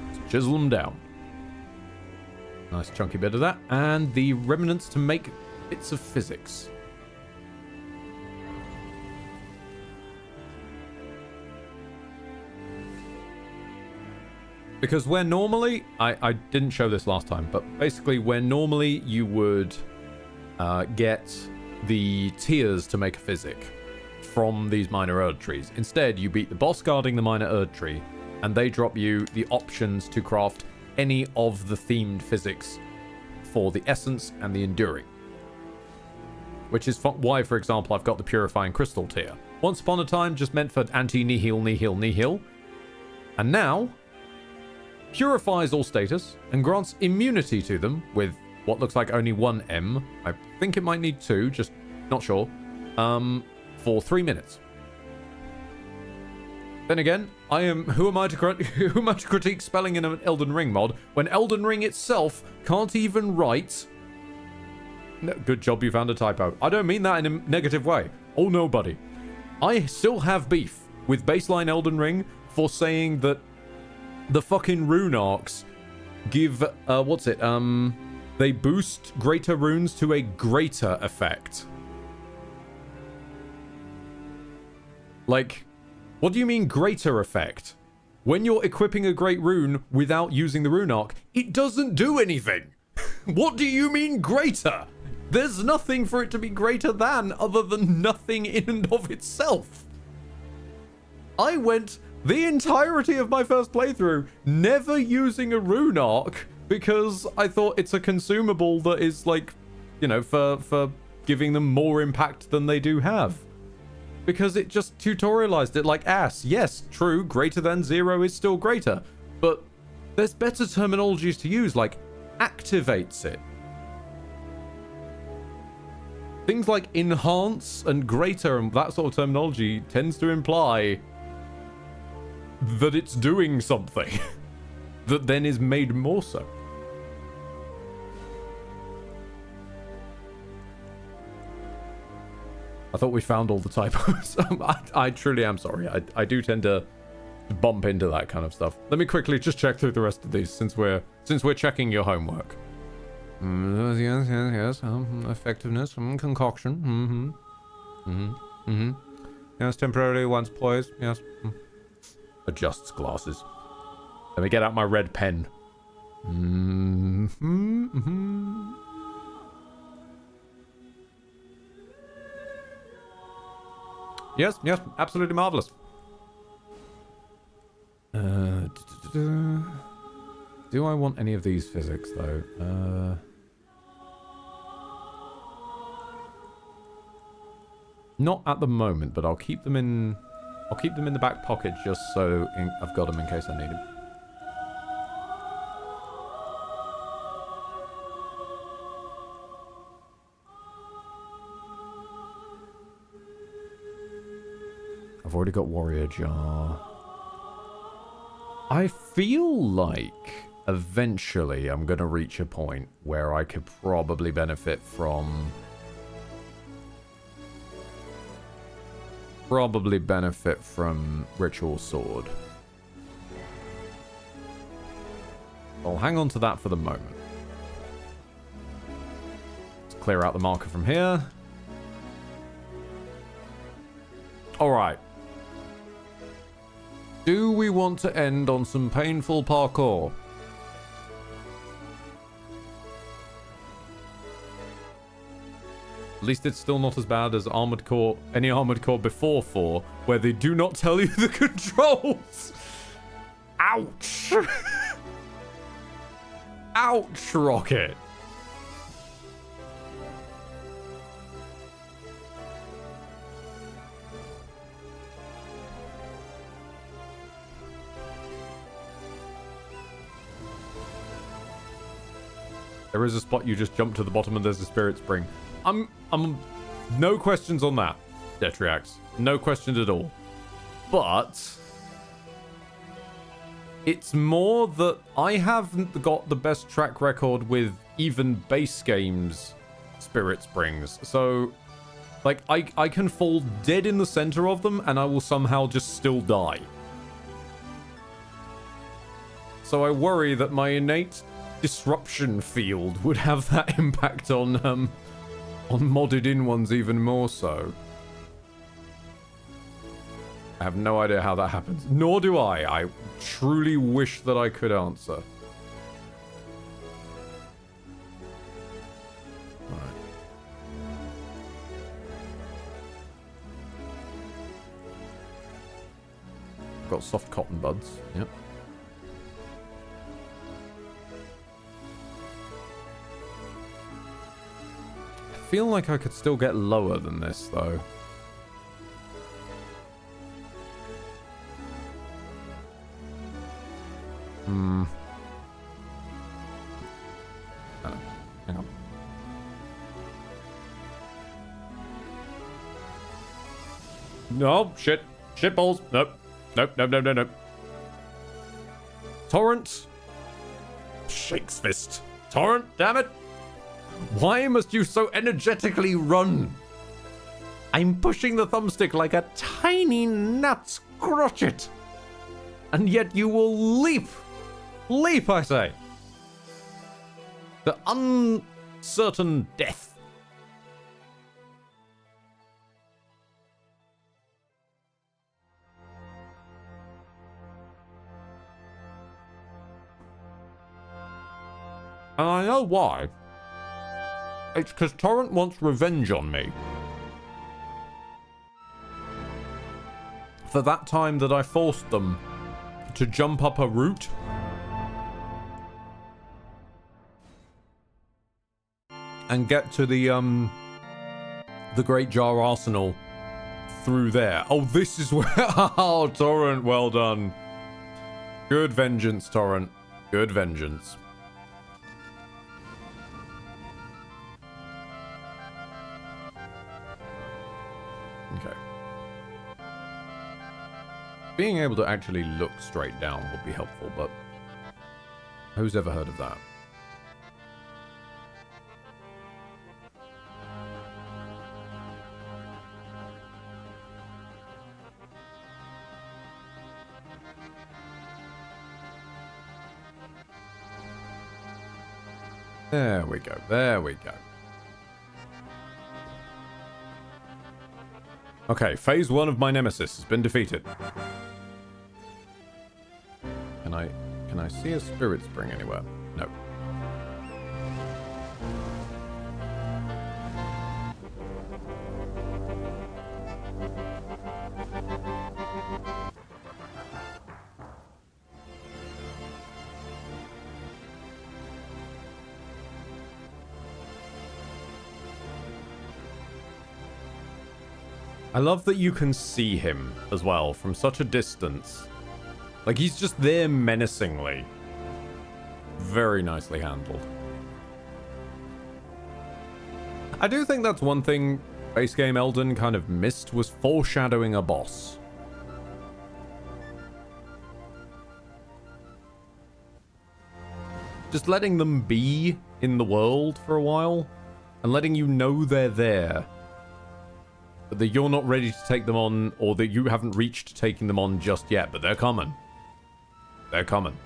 Let's chisel them down. Nice chunky bit of that. And the remnants to make bits of physics. Because where normally, I didn't show this last time, but basically where normally you would get the tiers to make a physic from these minor Erd trees. Instead, you beat the boss guarding the minor Erd tree, and they drop you the options to craft any of the themed physics for the essence and the enduring. Which is why, for example, I've got the purifying crystal tier. Once upon a time, just meant for anti-nihil, nihil. And now, purifies all status and grants immunity to them with what looks like only 1 M. I think it might need 2, just not sure. For 3 minutes. Then again, who am I to critique spelling in an Elden Ring mod when Elden Ring itself can't even write? No, good job you found a typo. I don't mean that in a negative way. Oh no, buddy. I still have beef with baseline Elden Ring for saying that the fucking rune arcs give, they boost greater runes to a greater effect. Like, what do you mean greater effect? When you're equipping a great rune without using the rune arc, it doesn't do anything. What do you mean greater? There's nothing for it to be greater than other than nothing in and of itself. I went the entirety of my first playthrough never using a rune arc because I thought it's a consumable that is like, you know, for giving them more impact than they do have. Because it just tutorialized it like ass. Yes, true, greater than 0 is still greater. But there's better terminologies to use, like activates it. Things like enhance and greater and that sort of terminology tends to imply that it's doing something that then is made more so. I thought we found all the typos. I truly am sorry. I do tend to bump into that kind of stuff. Let me quickly just check through the rest of these since we're checking your homework. Yes. Effectiveness. Concoction. Yes, temporarily once poised. Yes. Adjusts glasses. Let me get out my red pen. Yes, absolutely marvelous. Do I want any of these physics though? Not at the moment, but I'll keep them in the back pocket just so I've got them in case I need them. I've already got Warrior Jar. I feel like eventually I'm going to reach a point where I could probably benefit from Ritual Sword. I'll hang on to that for the moment. Let's clear out the marker from here. Alright. Do we want to end on some painful parkour? At least it's still not as bad as Armored Core, any Armored Core before 4, where they do not tell you the controls. Ouch. Ouch, Rocket. There is a spot you just jump to the bottom and there's a spirit spring. No questions on that, Detriax. No questions at all. But it's more that I haven't got the best track record with even base games spirit springs. So, like, I can fall dead in the center of them and I will somehow just still die. So I worry that my innate disruption field would have that impact on modded in ones even more so. I have no idea how that happens. Nor do I. I truly wish that I could answer. Alright. Got soft cotton buds. Yep. I feel like I could still get lower than this, though. Oh, hang on. No, shit. Shit balls. Nope. Nope, nope, nope, nope, nope. Torrent. Shakes fist. Torrent, damn it. Why must you so energetically run? I'm pushing the thumbstick like a tiny nut crotchet. And yet you will leap. Leap, I say. The uncertain death. And I know why. It's because Torrent wants revenge on me. For that time that I forced them to jump up a route. And get to the Great Jar Arsenal through there. Oh, this is where... Oh, Torrent, well done. Good vengeance, Torrent. Good vengeance. Okay. Being able to actually look straight down would be helpful, but who's ever heard of that? There we go. There we go. Okay, phase 1 of my nemesis has been defeated. Can I see a spirit spring anywhere? No. I love that you can see him as well from such a distance. Like, he's just there menacingly. Very nicely handled. I do think that's one thing base game Elden kind of missed, was foreshadowing a boss. Just letting them be in the world for a while, and letting you know they're there. But that you're not ready to take them on, or that you haven't reached taking them on just yet, but they're coming. They're coming.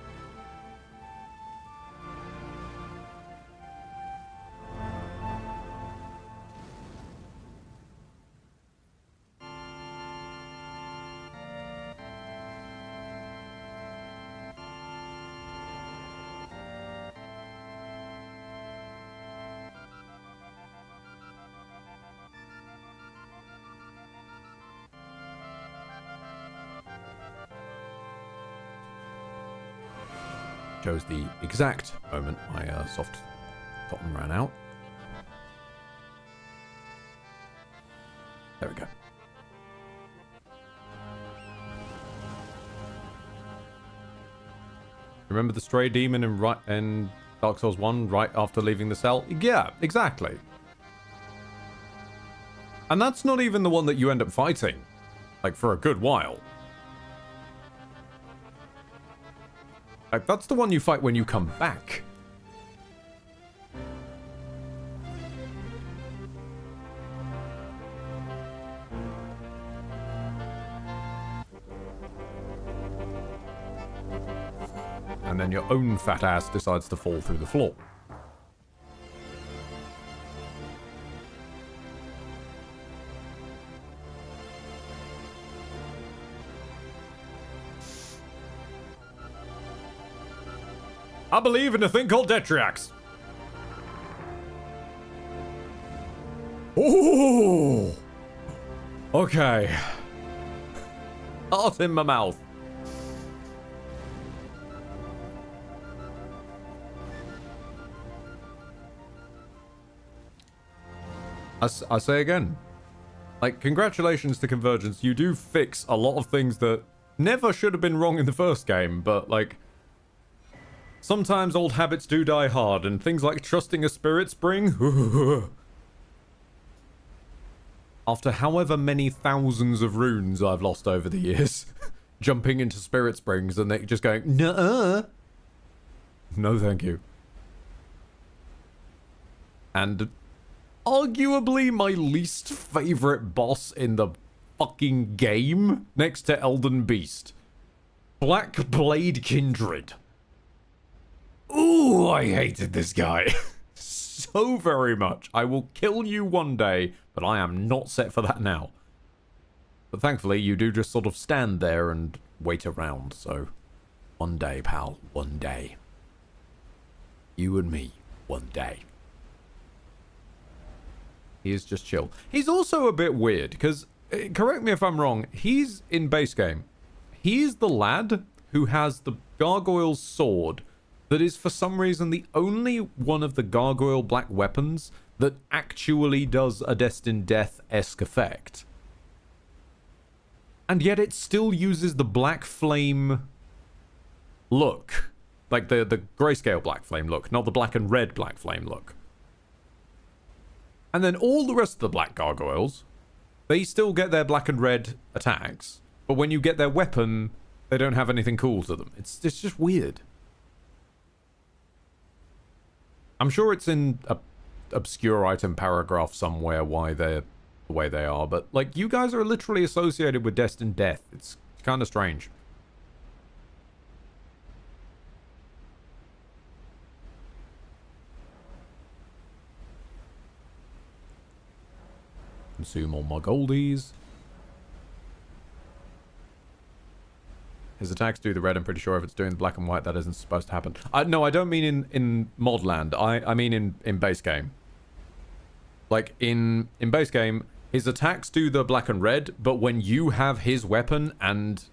Shows the exact moment my soft cotton ran out. There we go. Remember the stray demon in Dark Souls 1 right after leaving the cell? Yeah, exactly. And that's not even the one that you end up fighting, like, for a good while. Like, that's the one you fight when you come back. And then your own fat ass decides to fall through the floor. I believe in a thing called Detriax. Ooh. Okay. Heart in my mouth. I say again, like, congratulations to Convergence. You do fix a lot of things that never should have been wrong in the first game, but, like, sometimes old habits do die hard, and things like trusting a spirit spring. After however many thousands of runes I've lost over the years, jumping into spirit springs and they just going, nuh-uh. No, thank you. And arguably my least favorite boss in the fucking game, next to Elden Beast. Black Blade Kindred. Ooh, I hated this guy. So very much. I will kill you one day, but I am not set for that now. But thankfully, you do just sort of stand there and wait around, so one day, pal, one day. You and me, one day. He is just chill. He's also a bit weird, because, correct me if I'm wrong, he's in base game. He's the lad who has the gargoyle's sword that is for some reason the only one of the gargoyle black weapons that actually does a Destined Death-esque effect. And yet it still uses the black flame look. Like the grayscale black flame look, not the black and red black flame look. And then all the rest of the black gargoyles, they still get their black and red attacks, but when you get their weapon, they don't have anything cool to them. It's just weird. I'm sure it's in a obscure item paragraph somewhere why they're the way they are, but, like, you guys are literally associated with Destined Death. It's kind of strange. Consume all my goldies. His attacks do the red, I'm pretty sure. If it's doing the black and white, that isn't supposed to happen. No, I don't mean in Modland. I mean in base game. Like, in base game, his attacks do the black and red, but when you have his weapon and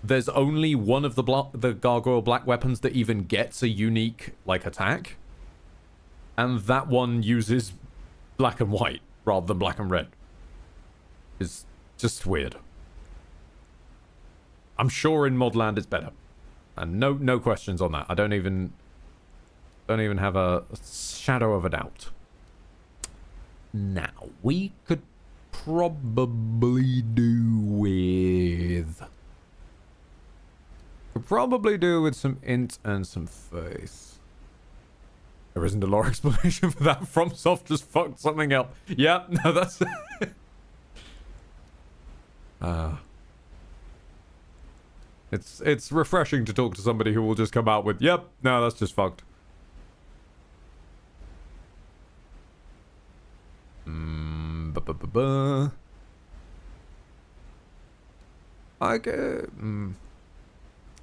there's only one of the gargoyle black weapons that even gets a unique, like, attack, and that one uses black and white rather than black and red. It's just weird. I'm sure in Modland it's better. And no questions on that. I don't even have a shadow of a doubt. Now, we could probably do with... Could probably do with some int and some faith. There isn't a lore explanation for that. FromSoft just fucked something up. Yeah, no, that's... It's refreshing to talk to somebody who will just come out with, yep, no, that's just fucked. I'm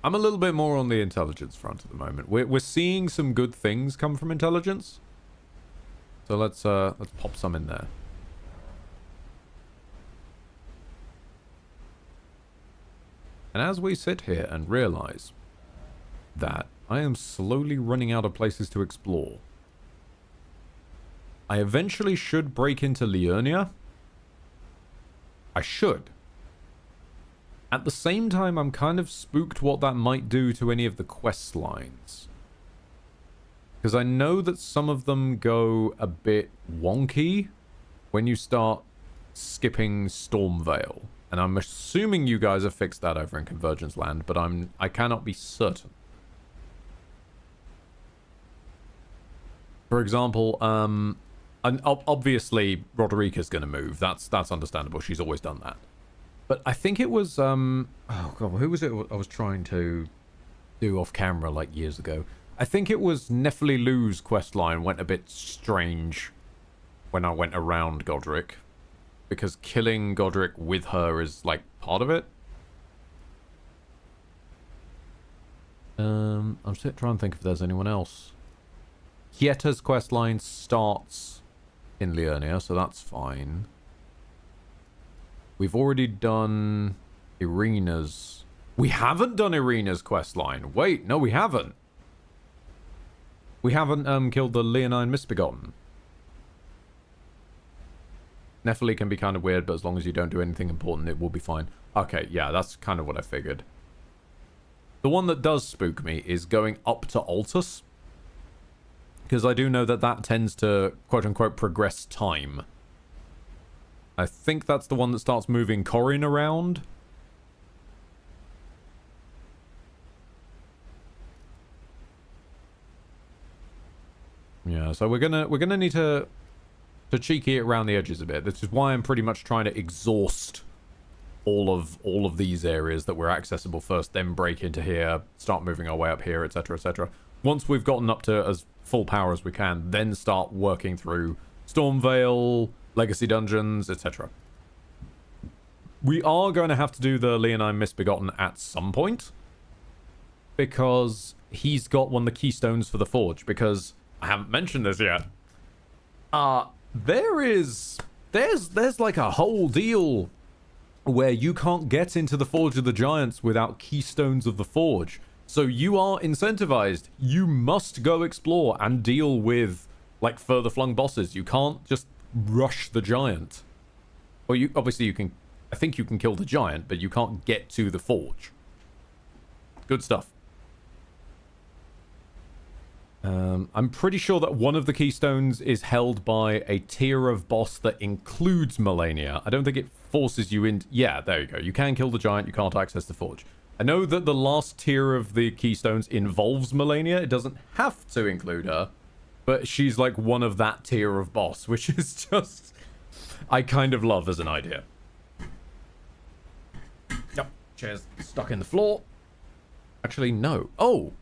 a little bit more on the intelligence front at the moment. We're seeing some good things come from intelligence. So let's pop some in there. And as we sit here and realize that I am slowly running out of places to explore. I eventually should break into Liurnia. I should. At the same time, I'm kind of spooked what that might do to any of the quest lines. Because I know that some of them go a bit wonky when you start skipping Stormvale. And I'm assuming you guys have fixed that over in Convergence Land, but I cannot be certain. For example, and obviously Roderica's going to move. That's understandable. She's always done that. But I think it was oh god, who was it I was trying to do off camera like years ago? I think it was Nephili Lou's questline went a bit strange when I went around Godric, because killing Godric with her is like part of it. I'm still trying to think if there's anyone else. Kieta's questline starts in Liurnia, so that's fine. We've already done Irina's. We haven't done Irina's questline. Wait, no, we haven't. We haven't killed the Leonine Misbegotten. Nephili can be kind of weird, but as long as you don't do anything important, it will be fine. Okay, yeah, that's kind of what I figured. The one that does spook me is going up to Altus, because I do know that that tends to, quote-unquote, progress time. I think that's the one that starts moving Corin around. Yeah, so we're gonna need to cheeky it around the edges a bit. This is why I'm pretty much trying to exhaust all of these areas that were accessible first, then break into here, start moving our way up here, etc., etc. Once we've gotten up to as full power as we can, then start working through Stormvale, Legacy Dungeons, etc. We are going to have to do the Leonine Misbegotten at some point, because he's got one of the keystones for the Forge, because I haven't mentioned this yet. There's like a whole deal where you can't get into the Forge of the Giants without keystones of the Forge. So you are incentivized. You must go explore and deal with like further flung bosses. You can't just rush the giant. Or you obviously you can. I think you can kill the giant, but you can't get to the Forge. Good stuff. I'm pretty sure that one of the keystones is held by a tier of boss that includes Malenia. I don't think it forces you in. Yeah, there you go. You can kill the giant. You can't access the Forge. I know that the last tier of the keystones involves Malenia. It doesn't have to include her, but she's like one of that tier of boss, which is just, I kind of love as an idea. Yep, chair's stuck in the floor. Actually, no. Oh!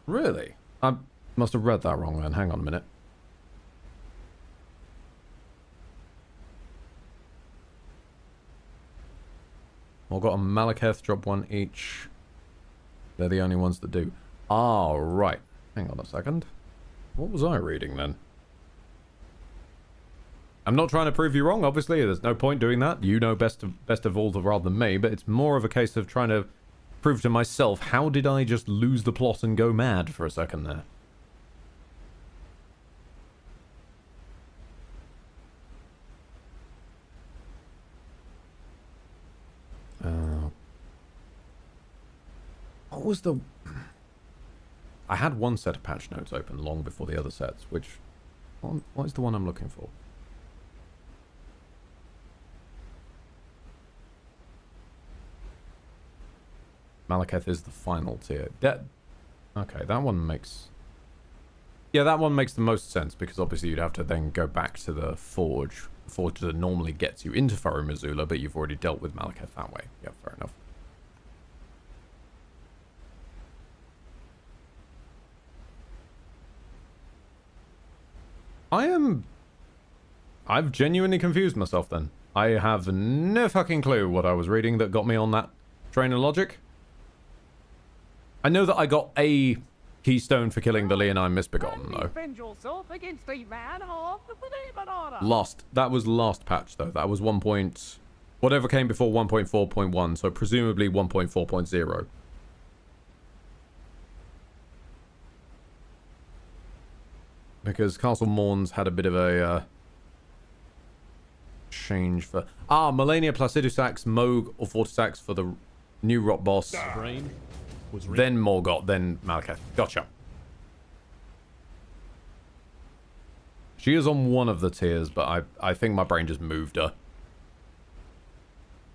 Really? I must have read that wrong then. Hang on a minute. I've got a Malekith, drop one each. They're the only ones that do. Ah, right. Hang on a second. What was I reading then? I'm not trying to prove you wrong, obviously. There's no point doing that. You know best of all rather than me, but it's more of a case of trying to prove to myself, how did I just lose the plot and go mad for a second there? What was the... I had one set of patch notes open long before the other sets, which... What is the one I'm looking for? Malekith is the final tier. Okay, that one makes... Yeah, that one makes the most sense, because obviously you'd have to then go back to the Forge. The Forge that normally gets you into Farum Azula, but you've already dealt with Malekith that way. Yeah, fair enough. I've genuinely confused myself then. I have no fucking clue what I was reading that got me on that train of logic. I know that I got a keystone for killing the Leonine Misbegotten, though. That was last patch, though. That was whatever came before 1.4.1, so presumably 1.4.0. because Castle Morn's had a bit of a change for... Melania Placidusax, Moog, or Fortisax for the new rock boss. Then Morgoth, then Malekith. Gotcha. She is on one of the tiers, but I think my brain just moved her.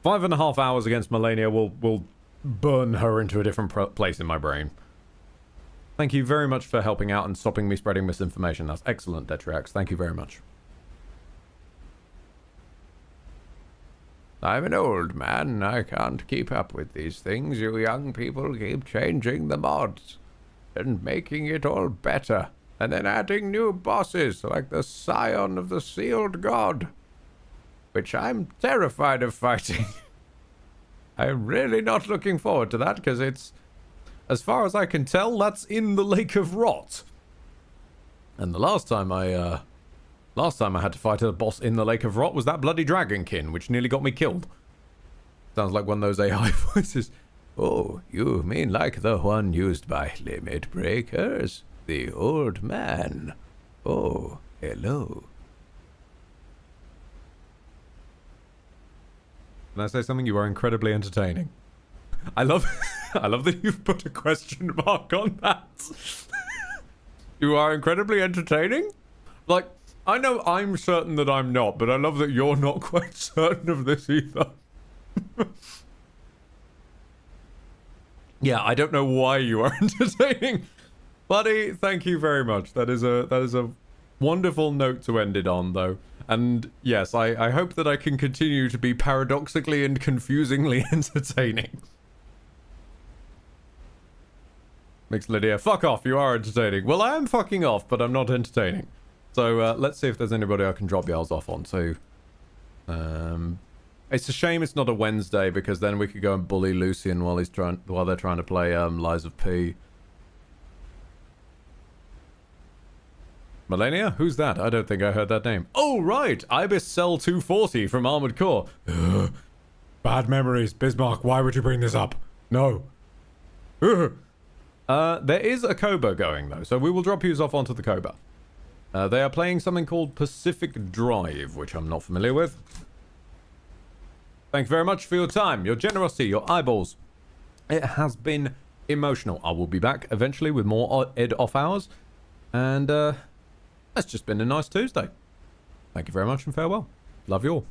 5.5 hours against Melania will burn her into a different place in my brain. Thank you very much for helping out and stopping me spreading misinformation. That's excellent, Detriax. Thank you very much. I'm an old man. I can't keep up with these things. You young people keep changing the mods and making it all better, and then adding new bosses like the Scion of the Sealed God, which I'm terrified of fighting. I'm really not looking forward to that, because it's, as far as I can tell, that's in the Lake of Rot. And the last time I had to fight a boss in the Lake of Rot was that bloody Dragonkin, which nearly got me killed. Sounds like one of those AI voices. Oh, you mean like the one used by Limit Breakers? The old man. Oh, hello. Can I say something? You are incredibly entertaining. I love that you've put a question mark on that. You are incredibly entertaining? Like, I know I'm certain that I'm not, but I love that you're not quite certain of this either. Yeah, I don't know why you are entertaining. Buddy, thank you very much. That is a wonderful note to end it on, though. And yes, I hope that I can continue to be paradoxically and confusingly entertaining. Mixed Lydia, fuck off, you are entertaining. Well, I am fucking off, but I'm not entertaining. So let's see if there's anybody I can drop y'alls off on to. It's a shame it's not a Wednesday, because then we could go and bully Lucian while they're trying to play Lies of P. Melania? Who's that? I don't think I heard that name. Oh, right! Ibis Cell 240 from Armored Core. Bad memories. Bismarck, why would you bring this up? No. There is a Koba going, though, so we will drop yous off onto the Koba. They are playing something called Pacific Drive, which I'm not familiar with. Thank you very much for your time, your generosity, your eyeballs. It has been emotional. I will be back eventually with more Ed off hours. And, that's just been a nice Tuesday. Thank you very much and farewell. Love you all.